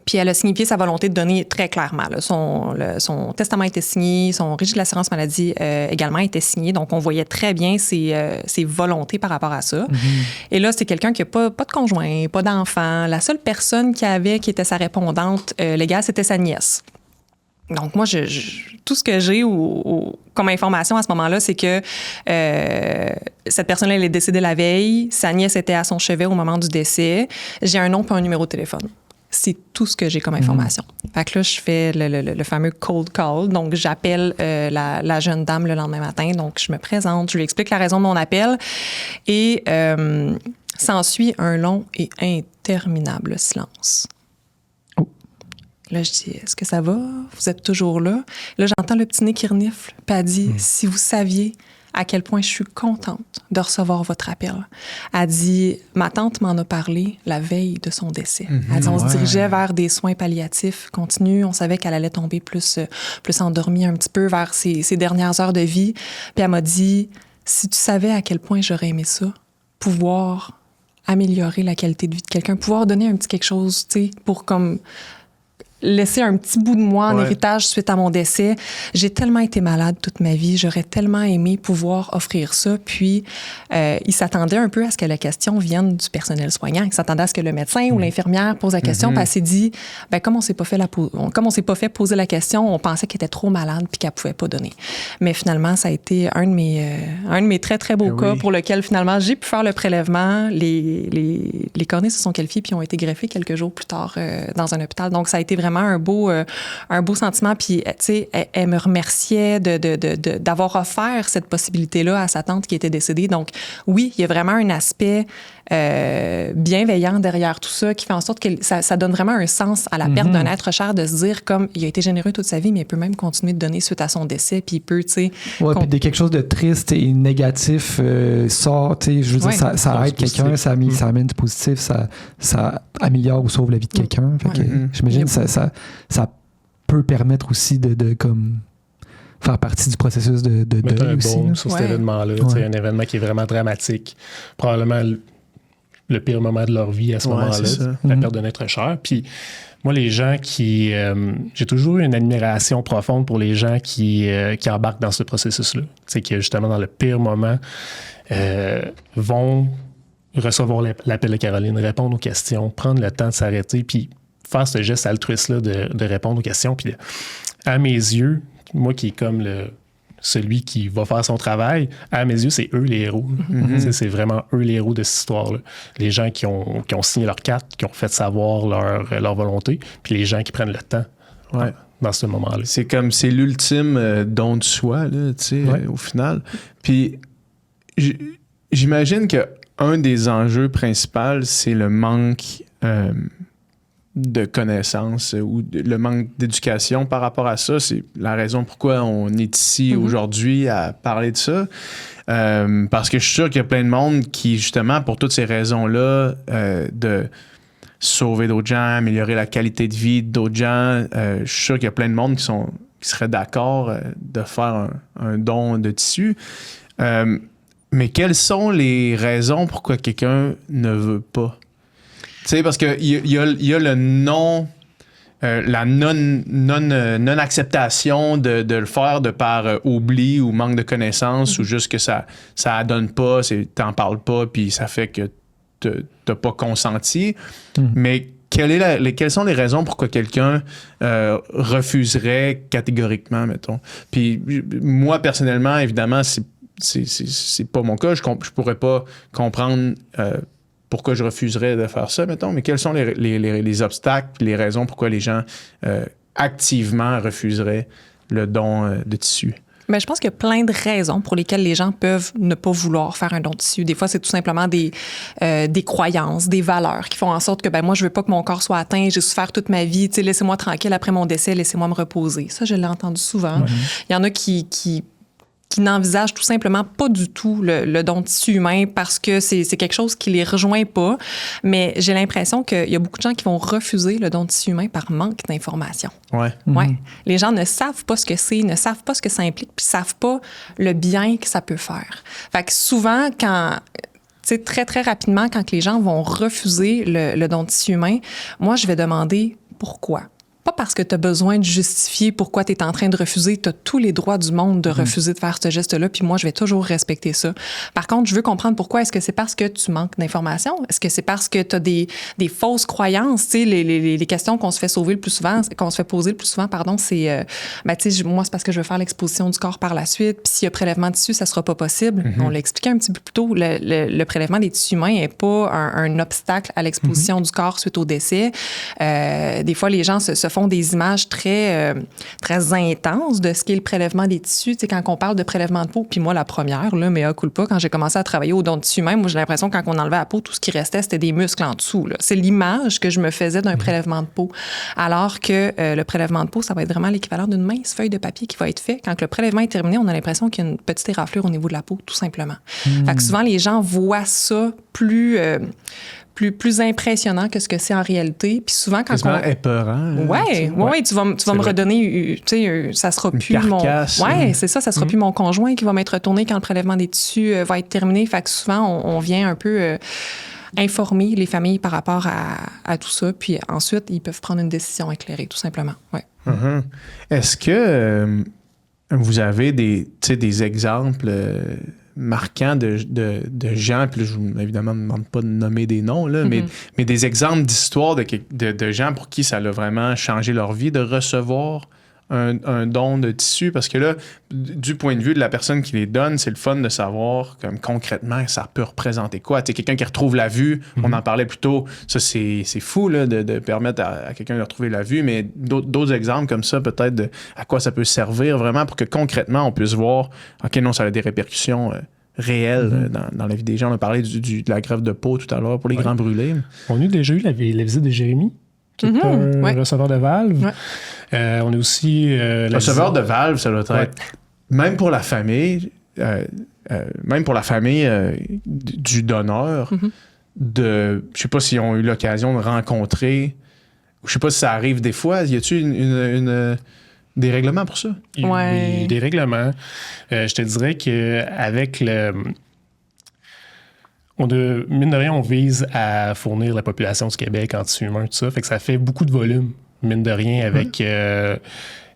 Puis elle a signifié sa volonté de donner très clairement. Là. Son testament était signé, son registre de l'assurance maladie également était signé. Donc, on voyait très bien ses volontés par rapport à ça. Et là, c'est quelqu'un qui n'a pas de conjoint, pas d'enfant. La seule personne qui était sa répondante légale, c'était sa nièce. Donc, moi, tout ce que j'ai comme information à ce moment-là, c'est que cette personne-là, elle est décédée la veille. Sa nièce était à son chevet au moment du décès. J'ai un nom et un numéro de téléphone. C'est tout ce que j'ai comme information. Fait que là, je fais le fameux cold call. Donc, j'appelle la jeune dame le lendemain matin. Donc, je me présente, je lui explique la raison de mon appel. Et s'ensuit un long et interminable silence. Là, je dis, est-ce que ça va? Vous êtes toujours là? Là, j'entends le petit nez qui renifle. Puis elle dit, si vous saviez à quel point je suis contente de recevoir votre appel. Elle dit, ma tante m'en a parlé la veille de son décès. Elle dit, on se dirigeait vers des soins palliatifs continus. On savait qu'elle allait tomber plus endormie un petit peu vers ses dernières heures de vie. Puis elle m'a dit, si tu savais à quel point j'aurais aimé ça, pouvoir améliorer la qualité de vie de quelqu'un, pouvoir donner un petit quelque chose, tu sais, pour comme laisser un petit bout de moi en héritage suite à mon décès. J'ai tellement été malade toute ma vie. J'aurais tellement aimé pouvoir offrir ça. Puis, il s'attendait un peu à ce que la question vienne du personnel soignant. Il s'attendait à ce que le médecin ou l'infirmière pose la question. Puis elle s'est dit, comme on s'est pas fait poser la question, on pensait qu'elle était trop malade puis qu'elle pouvait pas donner. Mais finalement, ça a été un de mes très, très beaux cas pour lequel, finalement, j'ai pu faire le prélèvement. Les cornées se sont qualifiées puis ont été greffées quelques jours plus tard dans un hôpital. Donc, ça a été vraiment un beau sentiment. Puis, tu sais, elle me remerciait d'avoir offert cette possibilité-là à sa tante qui était décédée. Donc, oui, il y a vraiment un aspect bienveillant derrière tout ça, qui fait en sorte que ça donne vraiment un sens à la perte d'un être cher, de se dire comme il a été généreux toute sa vie, mais il peut même continuer de donner suite à son décès, puis il peut, tu sais... Ouais, puis dès quelque chose de triste et négatif sort, tu sais, je veux dire, ça aide quelqu'un, ça amène du positif, ça améliore ou sauve la vie de quelqu'un. Fait que, j'imagine que ça peut permettre aussi de comme faire partie du processus de deuil aussi. Sur cet événement-là, un événement qui est vraiment dramatique. Probablement le pire moment de leur vie à ce moment-là, la perte d'un être cher. Puis moi, les gens qui... j'ai toujours eu une admiration profonde pour les gens qui embarquent dans ce processus-là. Tu sais, qui, justement, dans le pire moment, vont recevoir l'appel de Caroline, répondre aux questions, prendre le temps de s'arrêter, puis faire ce geste altruiste-là de répondre aux questions. Puis à mes yeux, moi qui est comme celui qui va faire son travail, à mes yeux, c'est eux les héros. C'est vraiment eux les héros de cette histoire-là. Les gens qui ont signé leur carte, qui ont fait savoir leur volonté, puis les gens qui prennent le temps dans ce moment-là. C'est l'ultime don de soi, là, tu sais, au final. Puis j'imagine qu'un des enjeux principaux, c'est le manque de connaissances ou le manque d'éducation par rapport à ça. C'est la raison pourquoi on est ici aujourd'hui à parler de ça. Parce que je suis sûr qu'il y a plein de monde qui, justement, pour toutes ces raisons-là, de sauver d'autres gens, améliorer la qualité de vie d'autres gens, je suis sûr qu'il y a plein de monde qui seraient d'accord de faire un don de tissu. Mais quelles sont les raisons pourquoi quelqu'un ne veut pas? Tu sais, parce qu'il y a le la non-acceptation de le faire de par oubli ou manque de connaissance ou juste que ça donne pas, t'en parles pas, puis ça fait que t'as pas consenti. Mais quelles sont les raisons pourquoi quelqu'un refuserait catégoriquement, mettons? Puis moi, personnellement, évidemment, c'est pas mon cas. Je pourrais pas comprendre pourquoi je refuserais de faire ça, mettons, mais quels sont les obstacles et les raisons pourquoi les gens activement refuseraient le don de tissu? Bien, je pense qu'il y a plein de raisons pour lesquelles les gens peuvent ne pas vouloir faire un don de tissu. Des fois, c'est tout simplement des croyances, des valeurs qui font en sorte que moi, je veux pas que mon corps soit atteint, j'ai souffert toute ma vie, laissez-moi tranquille après mon décès, laissez-moi me reposer. Ça, je l'ai entendu souvent. Il y en a qui n'envisagent tout simplement pas du tout le don de tissu humain parce que c'est quelque chose qui les rejoint pas. Mais j'ai l'impression qu'il y a beaucoup de gens qui vont refuser le don de tissu humain par manque d'informations. Ouais. Les gens ne savent pas ce que c'est, ne savent pas ce que ça implique, puis savent pas le bien que ça peut faire. Fait que souvent, très, très rapidement, quand les gens vont refuser le don de tissu humain, moi, je vais demander pourquoi. Pas parce que tu as besoin de justifier pourquoi tu es en train de refuser. Tu as tous les droits du monde de refuser de faire ce geste-là, puis moi, je vais toujours respecter ça. Par contre, je veux comprendre pourquoi. Est-ce que c'est parce que tu manques d'informations? Est-ce que c'est parce que tu as des fausses croyances? Tu sais, les questions qu'on se fait poser le plus souvent, c'est moi, c'est parce que je veux faire l'exposition du corps par la suite, puis s'il y a prélèvement de tissu, ça sera pas possible. On l'a expliqué un petit peu plus tôt, le prélèvement des tissus humains n'est pas un obstacle à l'exposition du corps suite au décès. Des fois, les gens se font des images très, très intenses de ce qu'est le prélèvement des tissus. Tu sais, quand on parle de prélèvement de peau, puis moi, la première, là, mea culpa, quand j'ai commencé à travailler au don de tissu humain, moi, j'ai l'impression que quand on enlevait la peau, tout ce qui restait, c'était des muscles en dessous. Là. C'est l'image que je me faisais d'un prélèvement de peau. Alors que le prélèvement de peau, ça va être vraiment l'équivalent d'une mince feuille de papier qui va être fait. Quand le prélèvement est terminé, on a l'impression qu'il y a une petite éraflure au niveau de la peau, tout simplement. Fait que souvent, les gens voient ça plus impressionnant que ce que c'est en réalité. Puis souvent, quand on... épeurant. Oui, tu vas me redonner, tu sais, ça sera plus carcasse, c'est ça sera plus mon conjoint qui va m'être retourné quand le prélèvement des tissus va être terminé. Fait que souvent, on vient un peu informer les familles par rapport à tout ça. Puis ensuite, ils peuvent prendre une décision éclairée, tout simplement. Ouais. Est-ce que vous avez des exemples marquants de gens, puis là, je évidemment ne demande pas de nommer des noms, là, mais des exemples d'histoires de gens pour qui ça a vraiment changé leur vie de recevoir un don de tissu? Parce que là, du point de vue de la personne qui les donne, c'est le fun de savoir comme concrètement ça peut représenter quoi. Tu sais, quelqu'un qui retrouve la vue, on en parlait plus tôt, ça c'est fou là, de permettre à quelqu'un de retrouver la vue, mais d'autres exemples comme ça, peut-être à quoi ça peut servir vraiment pour que concrètement on puisse voir, OK, non, ça a des répercussions réel dans la vie des gens. On a parlé de la greffe de peau tout à l'heure pour les grands brûlés. On a déjà eu la visite de Jérémy, qui est un receveur de valve. On a aussi... receveur de valve, ça doit être... Même pour la famille... du donneur, je sais pas s'ils ont eu l'occasion de rencontrer, je sais pas si ça arrive des fois, y a-t-il des règlements pour ça? Oui, des règlements. Je te dirais qu'avec mine de rien, on vise à fournir la population du Québec en tissu humain, tout ça. Fait que ça fait beaucoup de volume, mine de rien, avec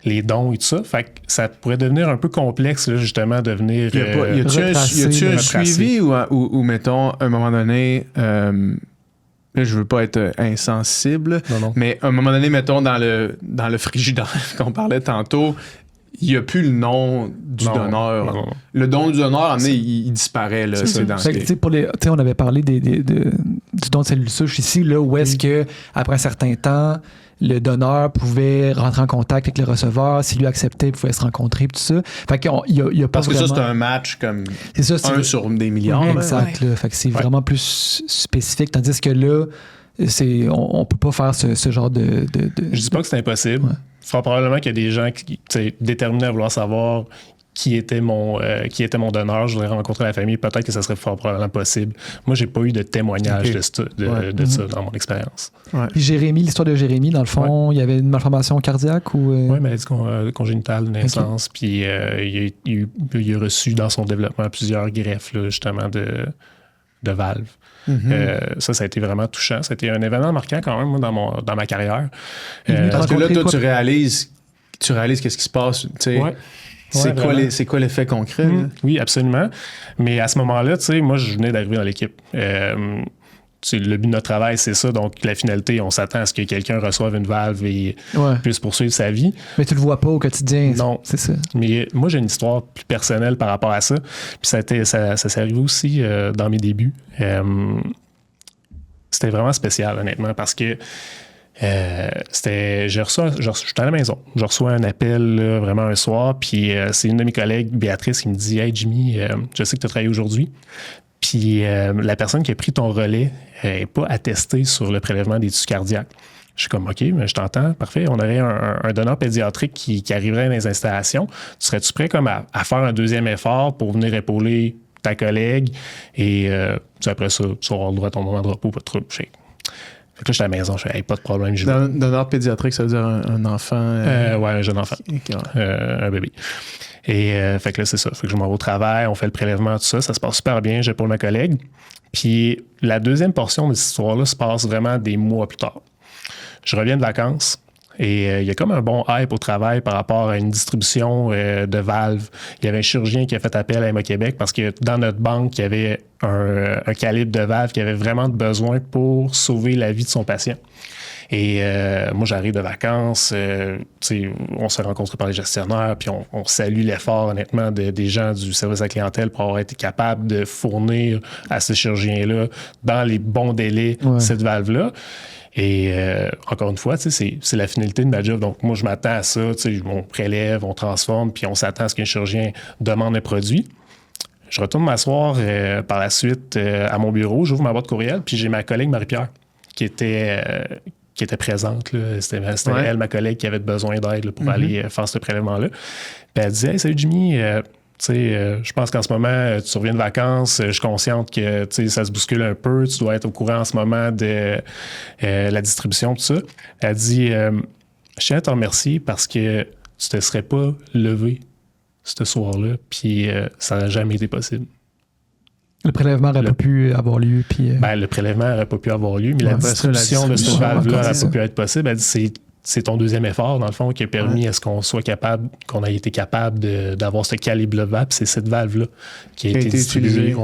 les dons et tout ça. Fait que ça pourrait devenir un peu complexe, là, justement, de venir... Y a-tu un suivi ou, mettons, à un moment donné... là, je veux pas être insensible, mais à un moment donné, mettons, dans le frigidaire qu'on parlait tantôt, il n'y a plus le nom du donneur. Non. Le don du donneur, il disparaît. Là, on avait parlé du don de cellules souches ici, là, où est-ce que après un certain temps, le donneur pouvait rentrer en contact avec le receveur, s'il lui acceptait, il pouvait se rencontrer, tout ça. Fait qu'il y a pas parce que ça, c'est un match comme un sur des milliards. Exact. Là. Fait que c'est vraiment plus spécifique, tandis que là, on peut pas faire ce genre de... Je dis pas que c'est impossible. Fort probablement qu'il y a des gens qui sont déterminés à vouloir savoir qui était mon donneur. Je voudrais rencontrer la famille. Peut-être que ça serait fort probablement possible. Moi, j'ai pas eu de témoignage de ça dans mon expérience. Puis Jérémy, l'histoire de Jérémy, dans le fond, il y avait une malformation cardiaque ou... Oui, maladie congénitale de naissance. Puis il a reçu dans son développement plusieurs greffes, là, justement, de valves. Ça a été vraiment touchant. Ça a été un événement marquant quand même, moi, dans ma carrière. Parce que là, toi, tu réalises qu'est-ce qui se passe, tu sais. C'est quoi l'effet concret? Oui, absolument. Mais à ce moment-là, tu sais, moi, je venais d'arriver dans l'équipe. Le but de notre travail, c'est ça. Donc, la finalité, on s'attend à ce que quelqu'un reçoive une valve et puisse poursuivre sa vie. Mais tu le vois pas au quotidien. Non. C'est ça. Mais moi, j'ai une histoire plus personnelle par rapport à ça. Puis ça s'est arrivé aussi dans mes débuts. C'était vraiment spécial, honnêtement, parce que j'étais à la maison. Je reçois un appel là, vraiment un soir, puis c'est une de mes collègues, Béatrice, qui me dit « Hey Jimmy, je sais que tu as travaillé aujourd'hui. » Puis la personne qui a pris ton relais n'est pas attestée sur le prélèvement des tissus cardiaques. Je suis comme, OK, mais je t'entends, parfait. On aurait un donneur pédiatrique qui arriverait dans les installations. Serais-tu prêt comme à faire un deuxième effort pour venir épauler ta collègue? Et après ça, tu auras le droit à ton moment de repos, pas de trouble. Fait que là, je suis à la maison, je fais, hey, pas de problème. Donneur pédiatrique, ça veut dire un enfant? Ouais, un jeune enfant. Okay. Un bébé. Et fait que là, c'est ça. Fait que je m'en vais au travail, on fait le prélèvement, tout ça. Ça se passe super bien, j'épaule ma collègue. Puis la deuxième portion de cette histoire-là se passe vraiment des mois plus tard. Je reviens de vacances et il y a comme un bon hype au travail par rapport à une distribution de valves. Il y avait un chirurgien qui a fait appel à Héma-Québec parce que dans notre banque, il y avait un calibre de valve qui avait vraiment besoin pour sauver la vie de son patient. Et moi, j'arrive de vacances, on s'est rencontrés par les gestionnaires, puis on salue l'effort, honnêtement, des gens du service à la clientèle pour avoir été capable de fournir à ce chirurgien-là, dans les bons délais, cette valve-là. Et encore une fois, c'est la finalité de ma job. Donc, moi, je m'attends à ça. On prélève, on transforme, puis on s'attend à ce qu'un chirurgien demande un produit. Je retourne m'asseoir par la suite à mon bureau, j'ouvre ma boîte courriel, puis j'ai ma collègue Marie-Pierre qui était présente. Là. C'était elle, ma collègue, qui avait besoin d'aide là, pour aller faire ce prélèvement-là. Puis elle disait « Hey, salut Jimmy, je pense qu'en ce moment, tu reviens de vacances, je suis consciente que ça se bouscule un peu, tu dois être au courant en ce moment de la distribution, tout ça. » Elle dit « Je tiens à te remercier parce que tu te serais pas levé ce soir-là, puis ça n'aurait jamais été possible. » Le prélèvement n'aurait pas pu avoir lieu. Puis, le prélèvement n'aurait pas pu avoir lieu, mais la distribution de cette valve-là n'aurait pas pu être possible. Elle dit c'est ton deuxième effort, dans le fond, qui a permis à ce qu'on soit capable, qu'on ait été capable d'avoir ce calibre-là. Puis c'est cette valve-là qui a été distribuée.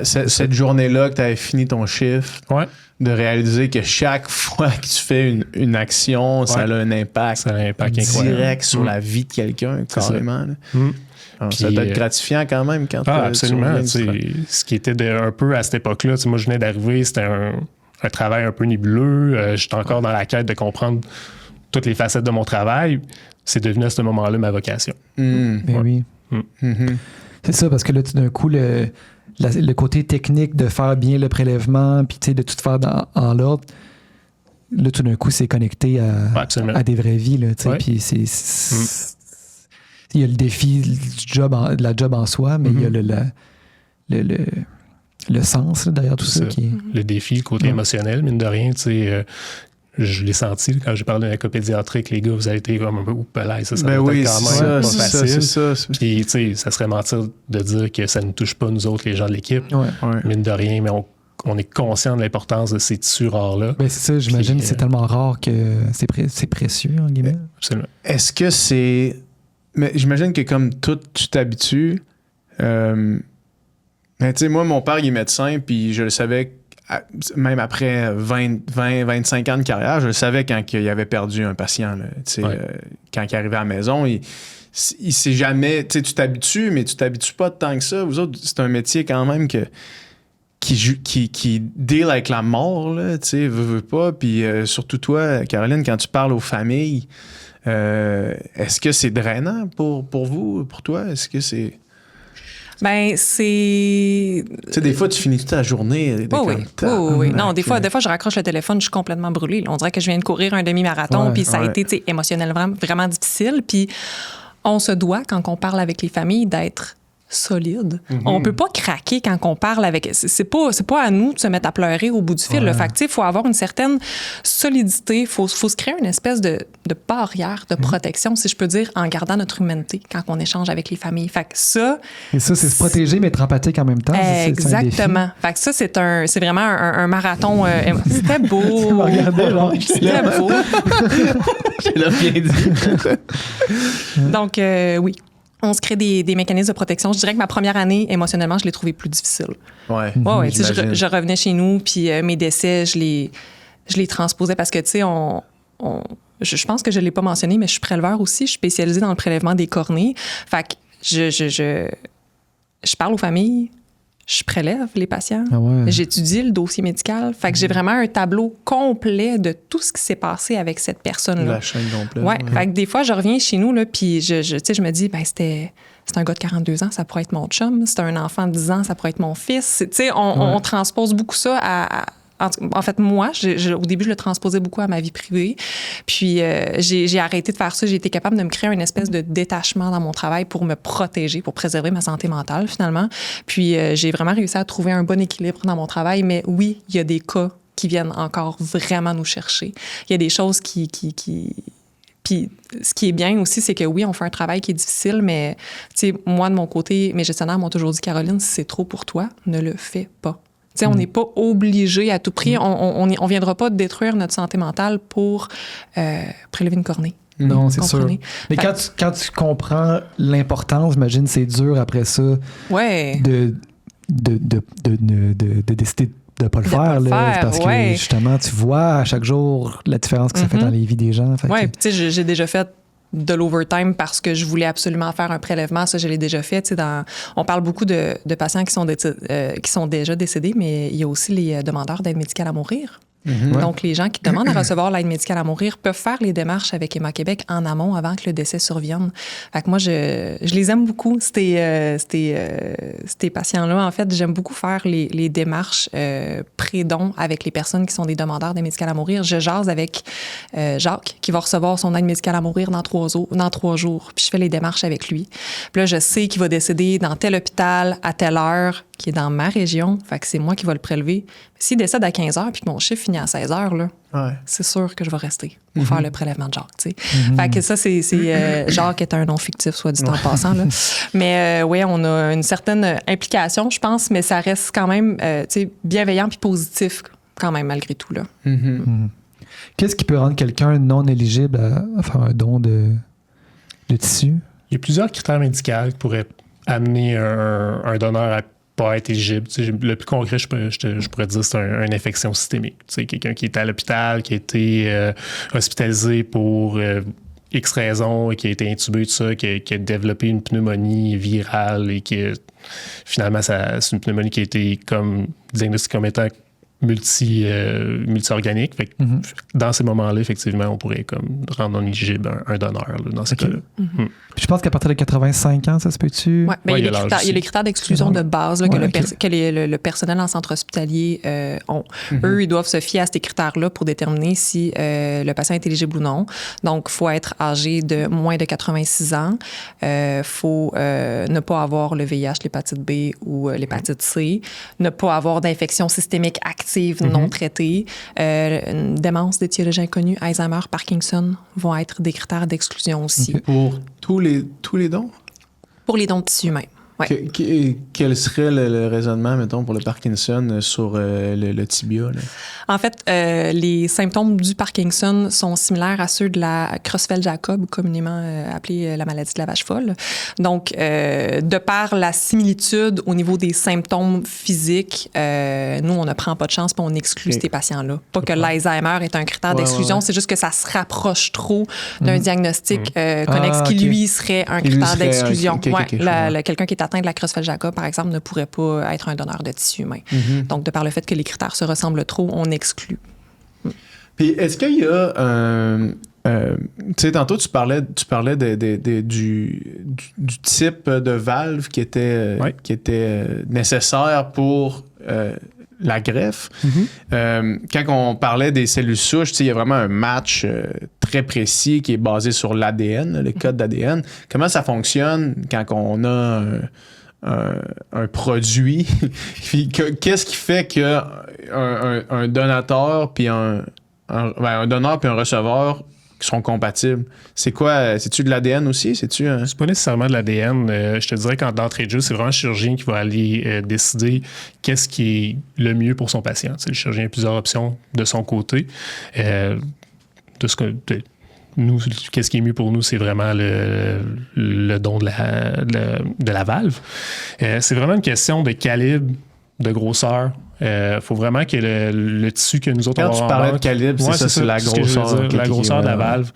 Cette journée-là que tu avais fini ton chiffre, de réaliser que chaque fois que tu fais une action, ça a un impact, direct sur la vie de quelqu'un, carrément. Ça doit être gratifiant quand même quand absolument. Ce qui était un peu à cette époque-là, moi je venais d'arriver, c'était un travail un peu nébuleux. J'étais encore dans la quête de comprendre toutes les facettes de mon travail. C'est devenu à ce moment-là ma vocation. Oui. C'est ça, parce que là, tout d'un coup, le côté technique de faire bien le prélèvement, puis de tout faire en l'ordre, là, tout d'un coup, c'est connecté à des vraies vies. Puis il y a le défi de la job en soi, mais il y a le sens là, derrière tout ça. Le défi, le côté émotionnel, mine de rien, je l'ai senti quand j'ai parlé d'un cas pédiatrique, les gars, vous avez été comme un peu oupelaille, ça doit être quand même pas facile. Ça. Puis, ça serait mentir de dire que ça ne touche pas nous autres, les gens de l'équipe, mine de rien, mais on est conscient de l'importance de ces tissus rares-là. Ben c'est ça, j'imagine que c'est tellement rare que c'est précieux, en guillemets. Absolument. Est-ce que c'est... Mais j'imagine que comme tout, tu t'habitues. Mais tu sais, moi, mon père, il est médecin, puis je le savais, même après 25 ans de carrière, je le savais quand il avait perdu un patient. Là, quand il arrivait à la maison, il s'est jamais... Tu sais, tu t'habitues, mais tu t'habitues pas tant que ça. Vous autres, c'est un métier quand même qui deal avec la mort, là, tu sais, veux pas. Puis surtout toi, Caroline, quand tu parles aux familles, est-ce que c'est drainant pour vous, pour toi? Est-ce que c'est... Ben, c'est... Tu sais, des fois, tu finis toute ta journée. Oui. Non, des fois, je raccroche le téléphone, je suis complètement brûlée. On dirait que je viens de courir un demi-marathon, puis ça a été, tu sais, émotionnellement vraiment difficile. Puis on se doit, quand on parle avec les familles, d'être solide. On peut pas craquer quand on parle avec... C'est pas à nous de se mettre à pleurer au bout du fil. Fait que, il faut avoir une certaine solidité. Il faut se créer une espèce de barrière, de protection, si je peux dire, en gardant notre humanité quand on échange avec les familles. Fait que ça... Et ça, c'est se protéger, mais être empathique en même temps. Exactement. Fait que ça, c'est vraiment un marathon... C'était beau. Tu me regardais, genre... C'était beau. Je l'ai bien dit. Donc, oui. On se crée des mécanismes de protection. Je dirais que ma première année, émotionnellement, je l'ai trouvée plus difficile. Ouais. Je revenais chez nous, puis mes décès, je les transposais parce que, tu sais, je pense que je ne l'ai pas mentionné, mais je suis préleveur aussi. Je suis spécialisée dans le prélèvement des cornées. Fait que je parle aux familles, je prélève les patients, j'étudie le dossier médical. Fait que j'ai vraiment un tableau complet de tout ce qui s'est passé avec cette personne-là. La chaîne complète. Ouais. Fait que des fois, je reviens chez nous, là, puis je me dis, ben c'est un gars de 42 ans, ça pourrait être mon chum. C'est un enfant de 10 ans, ça pourrait être mon fils. Tu sais, on transpose beaucoup ça en fait, moi, au début, je le transposais beaucoup à ma vie privée. Puis, j'ai arrêté de faire ça. J'ai été capable de me créer une espèce de détachement dans mon travail pour me protéger, pour préserver ma santé mentale, finalement. Puis, j'ai vraiment réussi à trouver un bon équilibre dans mon travail. Mais oui, il y a des cas qui viennent encore vraiment nous chercher. Il y a des choses qui... Puis, ce qui est bien aussi, c'est que oui, on fait un travail qui est difficile, mais, tu sais, moi, de mon côté, mes gestionnaires m'ont toujours dit, Caroline, si c'est trop pour toi, ne le fais pas. T'sais, on n'est pas obligé à tout prix. On viendra pas détruire notre santé mentale pour prélever une cornée. Non, c'est sûr. Mais quand tu comprends l'importance, j'imagine c'est dur après ça de décider de ne pas le faire. Parce que justement, tu vois à chaque jour la différence que ça fait dans les vies des gens. Oui, puis tu sais, j'ai déjà fait de l'overtime parce que je voulais absolument faire un prélèvement. Ça, je l'ai déjà fait. On parle beaucoup de patients qui sont déjà décédés, mais il y a aussi les demandeurs d'aide médicale à mourir. Donc, les gens qui demandent à recevoir l'aide médicale à mourir peuvent faire les démarches avec Héma-Québec en amont avant que le décès survienne. Fait que moi, je les aime beaucoup, ces patients-là. En fait, j'aime beaucoup faire les démarches pré-don avec les personnes qui sont des demandeurs d'aide médicale à mourir. Je jase avec Jacques, qui va recevoir son aide médicale à mourir dans 3 jours. Puis je fais les démarches avec lui. Puis là, je sais qu'il va décéder dans tel hôpital à telle heure, qui est dans ma région. Fait que c'est moi qui vais le prélever. S'il décède à 15 heures puis que mon chiffre finit à 16 heures, là, c'est sûr que je vais rester pour faire le prélèvement de Jacques. Tu sais. Fait que ça, c'est Jacques est un nom fictif, soit dit en passant. Là. Mais oui, on a une certaine implication, je pense, mais ça reste quand même bienveillant puis positif quand même, malgré tout. Là. Qu'est-ce qui peut rendre quelqu'un non éligible à faire un don de tissu? Il y a plusieurs critères médicaux qui pourraient amener un donneur à pas être éligible. Le plus concret, je pourrais dire, c'est une infection systémique. Quelqu'un qui est à l'hôpital, qui a été hospitalisé pour X raisons et qui a été intubé, tout ça, qui a développé une pneumonie virale et qui finalement, c'est une pneumonie qui a été diagnostiquée comme étant multi-organiques. Fait que dans ces moments-là, effectivement, on pourrait comme rendre non éligible un donneur là, dans ces cas-là. Je pense qu'à partir de 85 ans, ça se peut-tu? Oui, il y a les critères d'exclusion de base là, que le personnel en centre hospitalier ont. Eux, ils doivent se fier à ces critères-là pour déterminer si le patient est éligible ou non. Donc, il faut être âgé de moins de 86 ans. Il faut ne pas avoir le VIH, l'hépatite B ou l'hépatite C. Ne pas avoir d'infection systémique active non traitée. Une démence d'étiologie inconnue, Alzheimer, Parkinson vont être des critères d'exclusion aussi. Pour tous les dons? Pour les dons de tissus humains. Ouais. Quel serait le raisonnement, mettons, pour le Parkinson sur le tibia? Là? En fait, les symptômes du Parkinson sont similaires à ceux de la Creutzfeldt-Jakob, communément appelée la maladie de la vache folle. Donc, de par la similitude au niveau des symptômes physiques, nous, on ne prend pas de chance et on exclut ces patients-là. Pas que l'Alzheimer est un critère d'exclusion, c'est juste que ça se rapproche trop d'un diagnostic connexe qui, lui, serait un critère d'exclusion. Quelqu'un qui est atteint de la Creutzfeldt-Jakob, par exemple, ne pourrait pas être un donneur de tissu humain. Donc, de par le fait que les critères se ressemblent trop, on exclut. Puis, est-ce qu'il y a tu sais, tantôt, tu parlais du type de valve qui était nécessaire pour la greffe. Quand on parlait des cellules souches, il y a vraiment un match très précis qui est basé sur l'ADN, le code d'ADN. Comment ça fonctionne quand on a un produit? Qu'est-ce qui fait qu'un donateur puis un donneur puis un receveur qui sont compatibles? C'est quoi? C'est-tu de l'ADN aussi? C'est pas nécessairement de l'ADN. Je te dirais qu'en d'entrée de jeu, c'est vraiment le chirurgien qui va aller décider qu'est-ce qui est le mieux pour son patient. Le chirurgien a plusieurs options de son côté. Nous, qu'est-ce qui est mieux pour nous, c'est vraiment le don de la valve. C'est vraiment une question de calibre, de grosseur. Faut vraiment que le tissu que nous autres Quand tu parlais de calibre, c'est la grosseur. La grosseur de la valve.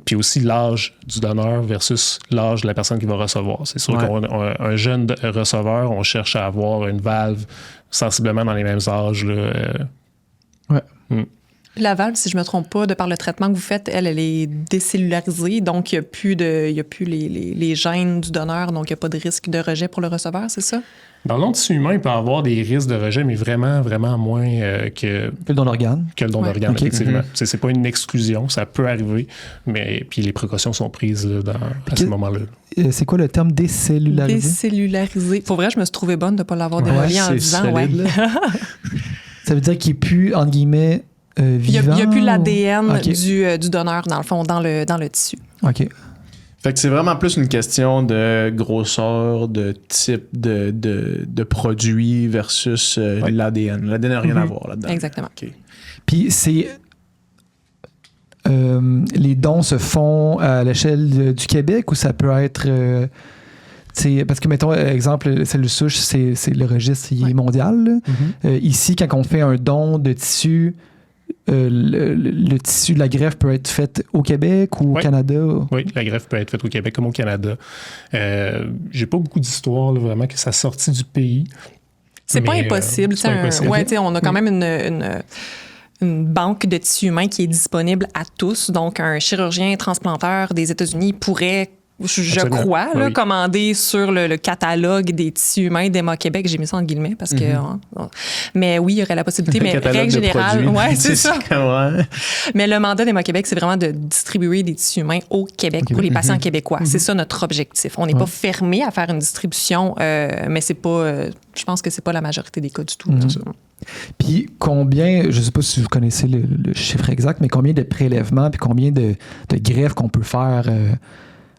Puis aussi l'âge du donneur versus l'âge de la personne qui va recevoir. C'est sûr qu'un jeune receveur, on cherche à avoir une valve sensiblement dans les mêmes âges. Là, La valve, si je ne me trompe pas, de par le traitement que vous faites, elle est décellularisée, donc il n'y a plus les gènes du donneur, donc il n'y a pas de risque de rejet pour le receveur, c'est ça? Dans le don de tissu humain, il peut y avoir des risques de rejet, mais vraiment, vraiment moins que le don d'organe. Que le don d'organe, effectivement. C'est pas une exclusion, ça peut arriver, mais puis les précautions sont prises là, à ce moment-là. C'est quoi le terme décellularisé? Décellularisé. Pour vrai, je me suis trouvée bonne de ne pas l'avoir démoli en disant. Ça veut dire qu'il n'est plus, entre guillemets, vivant? Il n'y a plus l'ADN du donneur, dans le fond, dans le tissu. OK. Fait que c'est vraiment plus une question de grosseur, de type de produit versus l'ADN. L'ADN n'a rien à voir là-dedans. Exactement. Okay. Puis c'est... les dons se font à l'échelle du Québec ou ça peut être... parce que, mettons, exemple, les cellules souches, c'est le registre mondial. Ici, quand on fait un don de tissu... le tissu de la greffe peut être fait au Québec ou au Canada? Oui, la greffe peut être faite au Québec comme au Canada. J'ai pas beaucoup d'histoires vraiment que ça sortit du pays. C'est pas impossible. On a quand même une banque de tissu humain qui est disponible à tous. Donc, un chirurgien transplanteur des États-Unis pourrait... Je crois, commander sur le catalogue des tissus humains d'Emma Québec. J'ai mis ça en guillemets parce que... mais oui, il y aurait la possibilité, mais règle générale... Oui, c'est ça. Mais le mandat d'Emma Québec, c'est vraiment de distribuer des tissus humains au Québec pour les patients québécois. C'est ça notre objectif. On n'est pas fermé à faire une distribution, mais c'est pas... je pense que c'est pas la majorité des cas du tout. Puis combien, je ne sais pas si vous connaissez le chiffre exact, mais combien de prélèvements puis combien de greffes qu'on peut faire...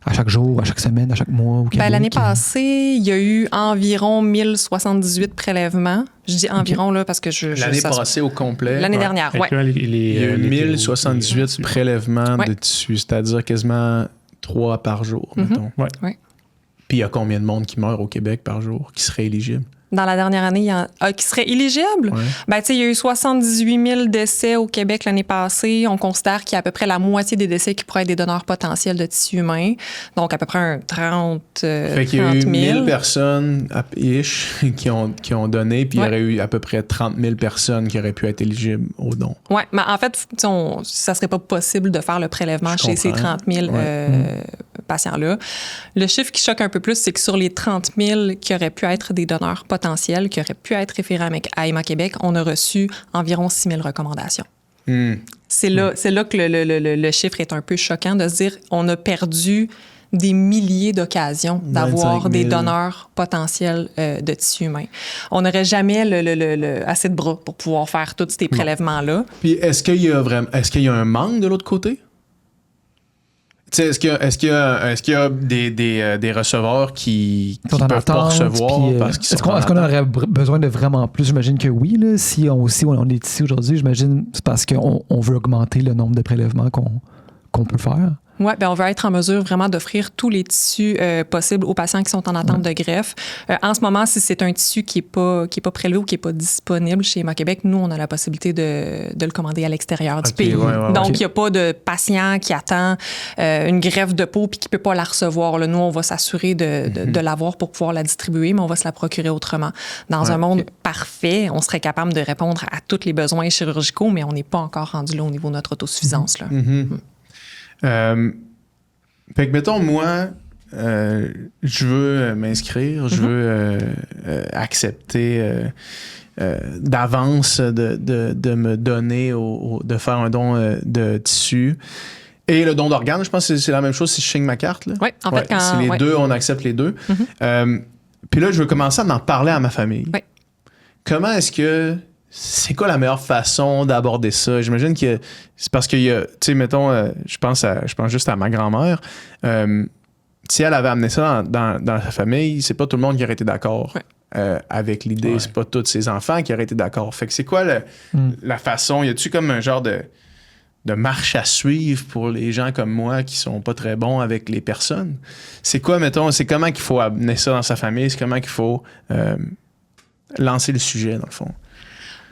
à chaque jour, à chaque semaine, à chaque mois au Québec? L'année passée, il y a eu environ 1078 prélèvements. Je dis environ là parce que L'année passée au complet? L'année dernière, oui. Il y a eu 1078 prélèvements de tissu, c'est-à-dire quasiment 3 par jour, mettons. Oui. Puis il y a combien de monde qui meurt au Québec par jour, qui serait éligible? dans la dernière année qui seraient éligibles. Ouais. Ben, tu sais, il y a eu 78 000 décès au Québec l'année passée. On considère qu'il y a à peu près la moitié des décès qui pourraient être des donneurs potentiels de tissu humain. Donc, à peu près un 30 000. Fait qu'il y a eu 1000 personnes qui ont donné, puis il y aurait eu à peu près 30 000 personnes qui auraient pu être éligibles au don. Oui, mais en fait, ça serait pas possible de faire le prélèvement chez ces 30 000 patients-là. Le chiffre qui choque un peu plus, c'est que sur les 30 000 qui auraient pu être des donneurs potentiels, qui auraient pu être référés à Héma-Québec, on a reçu environ 6 000 recommandations. C'est là que le chiffre est un peu choquant, de se dire on a perdu des milliers d'occasions d'avoir des donneurs potentiels de tissu humain. On n'aurait jamais assez de bras pour pouvoir faire tous ces prélèvements-là. Puis est-ce qu'il y a un manque de l'autre côté? Est-ce qu'il y a des receveurs qui peuvent pas recevoir parce qu'ils sont Est-ce qu'on aurait besoin de vraiment plus? J'imagine que oui. Là, si on est ici aujourd'hui, j'imagine c'est parce qu'on veut augmenter le nombre de prélèvements qu'on peut faire. Oui, bien, on veut être en mesure vraiment d'offrir tous les tissus possibles aux patients qui sont en attente de greffe. En ce moment, si c'est un tissu qui est pas prélevé ou qui n'est pas disponible chez Héma-Québec, nous, on a la possibilité de le commander à l'extérieur du pays. Donc, il n'y a pas de patient qui attend une greffe de peau puis qui ne peut pas la recevoir. Là, nous, on va s'assurer de l'avoir pour pouvoir la distribuer, mais on va se la procurer autrement. Dans un monde parfait, on serait capable de répondre à tous les besoins chirurgicaux, mais on n'est pas encore rendu là au niveau de notre autosuffisance. Là. Fait que, mettons, moi, je veux m'inscrire, je veux accepter d'avance de me donner, de faire un don de tissu. Et le don d'organes, je pense que c'est la même chose si je signe ma carte. Oui, en fait, quand... C'est les deux, on accepte les deux. Puis là, je veux commencer à en parler à ma famille. Oui. Comment est-ce que... C'est quoi la meilleure façon d'aborder ça? J'imagine que c'est parce qu'il y a... Tu sais, mettons, je pense juste à ma grand-mère. Si elle avait amené ça dans sa famille, c'est pas tout le monde qui aurait été d'accord avec l'idée. C'est pas tous ses enfants qui auraient été d'accord. Fait que c'est quoi la façon? Y a-tu comme un genre de marche à suivre pour les gens comme moi qui sont pas très bons avec les personnes? C'est quoi, mettons, c'est comment qu'il faut amener ça dans sa famille? C'est comment qu'il faut lancer le sujet, dans le fond?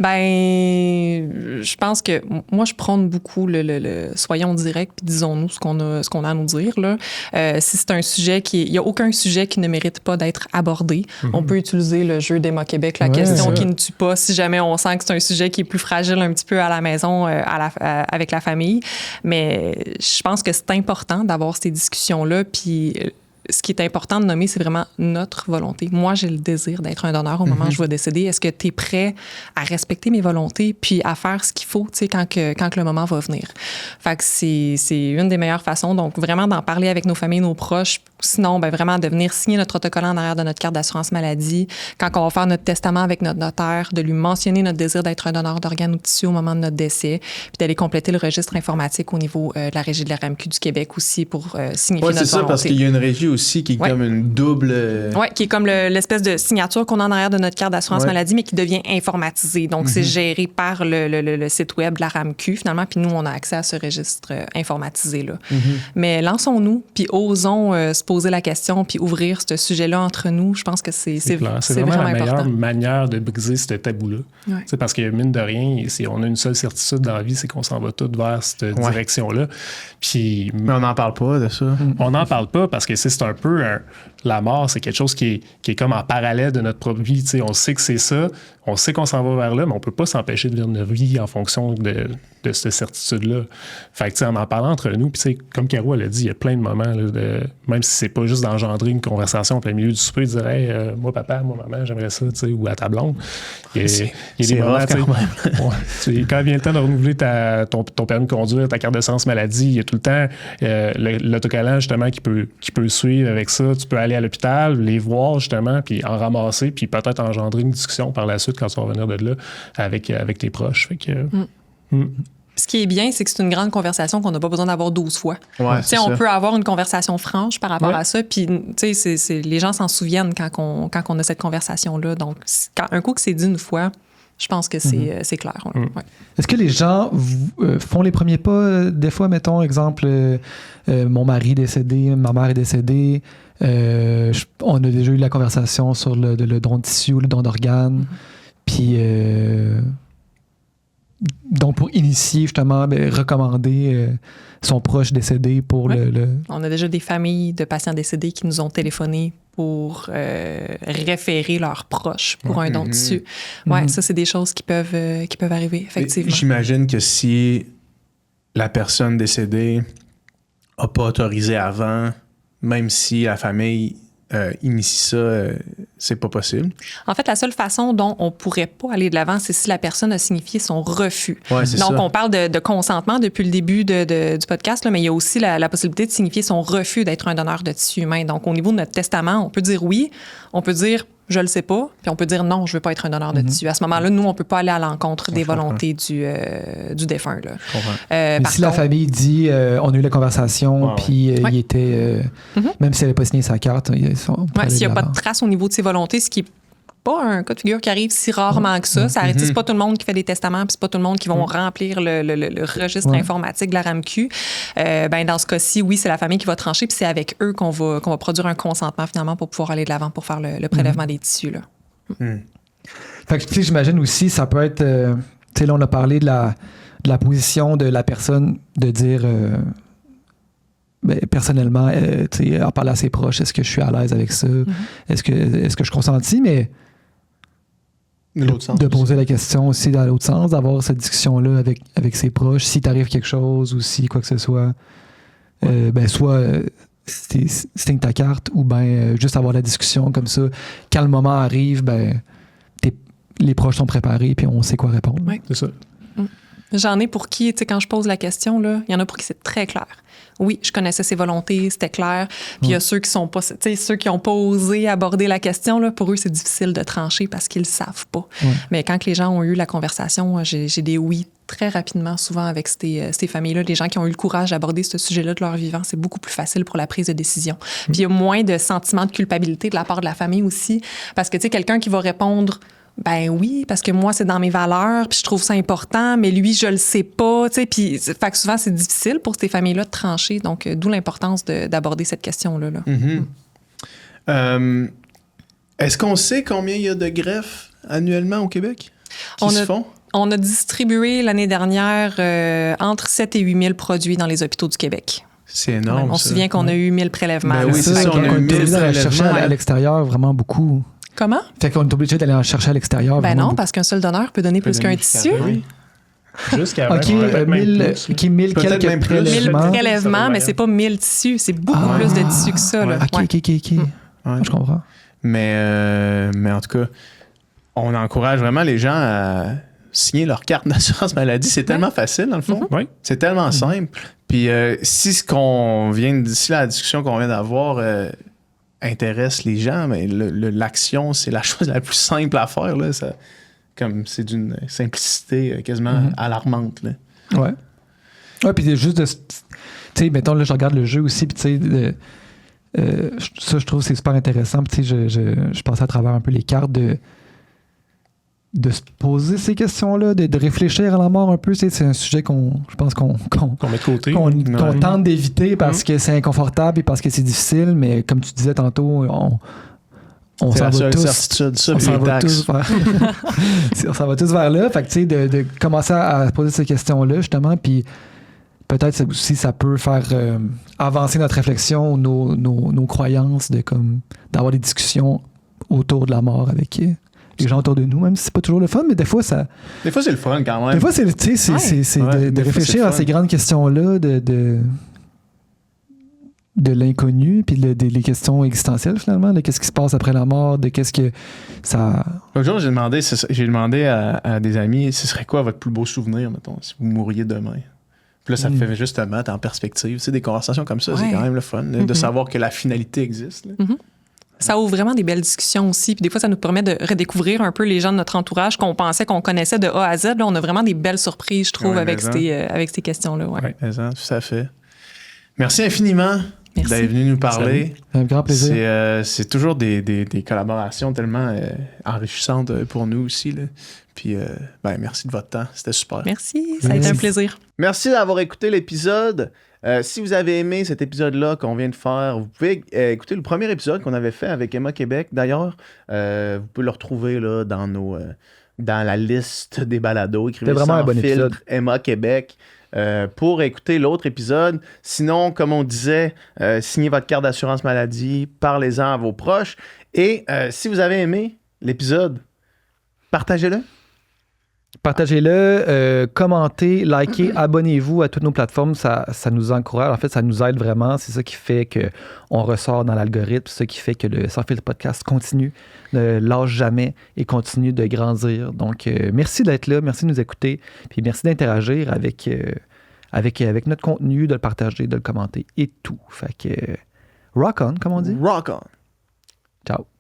Ben, je pense que moi, je prône beaucoup le soyons directs puis disons-nous ce qu'on a à nous dire. Là. Si c'est un sujet il n'y a aucun sujet qui ne mérite pas d'être abordé. On peut utiliser le jeu d'Héma-Québec, la question qui ne tue pas, si jamais on sent que c'est un sujet qui est plus fragile un petit peu à la maison avec la famille. Mais je pense que c'est important d'avoir ces discussions-là. Puis ce qui est important de nommer, c'est vraiment notre volonté. Moi, j'ai le désir d'être un donneur au moment où je vais décéder. Est-ce que tu es prêt à respecter mes volontés puis à faire ce qu'il faut, tu sais, quand le moment va venir? Fait que c'est une des meilleures façons. Donc, vraiment d'en parler avec nos familles, nos proches. Sinon, ben vraiment de venir signer notre protocole en arrière de notre carte d'assurance maladie. Quand on va faire notre testament avec notre notaire, de lui mentionner notre désir d'être un donneur d'organes ou de tissus au moment de notre décès, puis d'aller compléter le registre informatique au niveau de la Régie de la RAMQ du Québec aussi pour signifier notre volonté. C'est ça, parce qu'il y a une régie aussi qui est comme une double... Oui, qui est comme l'espèce de signature qu'on a en arrière de notre carte d'assurance maladie, mais qui devient informatisée. Donc, c'est géré par le site web de la RAMQ, finalement, puis nous, on a accès à ce registre informatisé-là. Mais lançons-nous, puis osons se poser la question, puis ouvrir ce sujet-là entre nous. Je pense que c'est vraiment la meilleure important. Manière de briser ce tabou-là. Ouais. C'est parce que, mine de rien, si on a une seule certitude dans la vie, c'est qu'on s'en va tous vers cette direction-là. Puis, mais on n'en parle pas de ça. On n'en parle pas parce que c'est un peu... la mort, c'est quelque chose qui est comme en parallèle de notre propre vie. T'sais, on sait que c'est ça, on sait qu'on s'en va vers là, mais on peut pas s'empêcher de vivre notre vie en fonction de cette certitude-là. Fait que, en parlant entre nous, puis comme Caro, elle a dit, il y a plein de moments, là, même si c'est pas juste d'engendrer une conversation en plein milieu du souper, de dire hey, moi papa, moi maman, j'aimerais ça, ou à ta blonde. Il y a des moments, quand vient le temps de renouveler ton permis de conduire, ta carte d'assurance maladie, il y a tout le temps l'autocollant justement qui peut suivre avec ça. Tu peux aller à l'hôpital, les voir justement, puis en ramasser, puis peut-être engendrer une discussion par la suite quand tu vas revenir de là avec tes proches. Fait que, Ce qui est bien, c'est que c'est une grande conversation qu'on n'a pas besoin d'avoir 12 fois. Ouais, on peut avoir une conversation franche par rapport à ça, puis les gens s'en souviennent quand on a cette conversation-là. Donc, un coup que c'est dit une fois, Je pense que c'est clair. Ouais. Est-ce que les gens font les premiers pas des fois, mettons, exemple, mon mari est décédé, ma mère est décédée, on a déjà eu la conversation sur le don de tissu ou le don d'organes, puis donc pour initier justement, recommander son proche décédé pour le... On a déjà des familles de patients décédés qui nous ont téléphoné pour référer leurs proches pour un don de tissu. Ouais, ça, c'est des choses qui peuvent arriver, effectivement. Et j'imagine que si la personne décédée n'a pas autorisé avant, même si la famille initie ça, c'est pas possible. En fait, la seule façon dont on pourrait pas aller de l'avant, c'est si la personne a signifié son refus. Ouais, c'est donc, ça. on parle de consentement depuis le début du podcast, là, mais il y a aussi la possibilité de signifier son refus d'être un donneur de tissu humain. Donc, au niveau de notre testament, on peut dire oui, on peut dire je le sais pas, puis on peut dire non, je veux pas être un donneur de tissu. À ce moment-là, nous, on peut pas aller à l'encontre des volontés du défunt. Là. Je comprends. Mais si la famille dit on a eu la conversation, puis il était, même s'il n'avait pas signé sa carte, s'il n'y a pas de trace au niveau de ses volontés, ce qui est pas un cas de figure qui arrive si rarement que ça. C'est pas tout le monde qui fait des testaments, puis c'est pas tout le monde qui vont remplir le registre informatique de la RAMQ. Dans ce cas-ci, oui, c'est la famille qui va trancher, puis c'est avec eux qu'on va produire un consentement finalement pour pouvoir aller de l'avant pour faire le prélèvement des tissus. Là. Fait que, tu sais, j'imagine aussi, ça peut être... tu sais, là, on a parlé de la position de la personne de dire... personnellement, tu sais, en parler à ses proches, est-ce que je suis à l'aise avec ça? Est-ce que je consentis? Mais de poser la question aussi dans l'autre sens, d'avoir cette discussion-là avec ses proches, si t'arrive quelque chose ou si quoi que ce soit, soit signe ta carte ou juste avoir la discussion comme ça. Quand le moment arrive, les proches sont préparés puis on sait quoi répondre. Oui. C'est ça. J'en ai pour qui, tu sais, quand je pose la question, là, il y en a pour qui c'est très clair. Oui, je connaissais ses volontés, c'était clair. Puis il y a ceux qui sont pas, tu sais, ceux qui n'ont pas osé aborder la question, là, pour eux, c'est difficile de trancher parce qu'ils le savent pas. Mais quand les gens ont eu la conversation, j'ai des oui très rapidement, souvent avec ces familles-là. Les gens qui ont eu le courage d'aborder ce sujet-là de leur vivant, c'est beaucoup plus facile pour la prise de décision. Puis il y a moins de sentiment de culpabilité de la part de la famille aussi. Parce que, tu sais, quelqu'un qui va répondre ben oui, parce que moi, c'est dans mes valeurs, puis je trouve ça important, mais lui, je le sais pas, tu sais, puis fait que souvent, c'est difficile pour ces familles-là de trancher, donc d'où l'importance d'aborder cette question-là. Est-ce qu'on sait combien il y a de greffes annuellement au Québec qui se font? On a distribué l'année dernière entre 7 et 8 000 produits dans les hôpitaux du Québec. C'est énorme, on se souvient qu'on a eu 1000 prélèvements. Ben oui, c'est ça, on a eu 1000 prélèvements à l'extérieur, vraiment beaucoup. Comment? Fait qu'on est obligé d'aller en chercher à l'extérieur. Ben non, parce qu'un seul donneur peut donner plus qu'un tissu. Oui. Jusqu'à 1000 quelques prélèvements. 1000 prélèvements, mais c'est pas 1000 tissus. C'est beaucoup plus de tissus que ça. Là. OK. Je comprends. Mais en tout cas, on encourage vraiment les gens à signer leur carte d'assurance maladie. C'est tellement facile, dans le fond. Oui. C'est tellement simple. Puis si la discussion qu'on vient d'avoir intéresse les gens, mais l'action, c'est la chose la plus simple à faire. Là. C'est d'une simplicité quasiment alarmante. Là. Ouais, puis juste de... Tu sais, mettons, là, je regarde le jeu aussi, puis tu sais, ça, je trouve que c'est super intéressant. Puis tu sais, je passais à travers un peu les cartes de se poser ces questions-là, de réfléchir à la mort un peu. C'est un sujet je pense qu'on met de côté. Qu'on tente d'éviter parce que c'est inconfortable et parce que c'est difficile, mais comme tu disais tantôt, on s'en va tous vers là. Fait que tu sais, de commencer à poser ces questions-là, justement, puis peut-être aussi ça peut faire avancer notre réflexion, nos croyances, d'avoir des discussions autour de la mort avec les gens autour de nous, même si c'est pas toujours le fun, mais des fois, c'est le fun quand même. Des fois, c'est de réfléchir à ces grandes questions-là, de l'inconnu, puis les questions existentielles, finalement, de qu'est-ce qui se passe après la mort, de qu'est-ce que ça... L'autre jour, j'ai demandé à des amis, ce serait quoi votre plus beau souvenir, mettons, si vous mourriez demain? Puis là, ça te fait juste mettre en perspective. Tu sais, des conversations comme ça, c'est quand même le fun, de savoir que la finalité existe. Ça ouvre vraiment des belles discussions aussi. Puis des fois, ça nous permet de redécouvrir un peu les gens de notre entourage qu'on pensait qu'on connaissait de A à Z. Là, on a vraiment des belles surprises, je trouve, avec ces questions-là. Ouais. Tout à fait. Merci infiniment d'être venu nous parler. Un grand plaisir. C'est toujours des collaborations tellement enrichissantes pour nous aussi. Là. Puis, merci de votre temps. C'était super. Merci, ça a été un plaisir. Merci d'avoir écouté l'épisode. Si vous avez aimé cet épisode-là qu'on vient de faire, vous pouvez écouter le premier épisode qu'on avait fait avec Emma Québec. D'ailleurs, vous pouvez le retrouver là, dans la liste des balados. Écrivez C'était vraiment un bon filtre épisode. Emma Québec pour écouter l'autre épisode. Sinon, comme on disait, signez votre carte d'assurance maladie, parlez-en à vos proches. Et si vous avez aimé l'épisode, partagez-le. Partagez-le, commentez, likez, abonnez-vous à toutes nos plateformes. Ça nous encourage. En fait, ça nous aide vraiment. C'est ça qui fait qu'on ressort dans l'algorithme. C'est ça qui fait que le Sans Filtre Podcast continue, ne lâche jamais et continue de grandir. Donc, merci d'être là. Merci de nous écouter. Puis merci d'interagir avec notre contenu, de le partager, de le commenter et tout. Fait que rock on, comme on dit. Rock on. Ciao.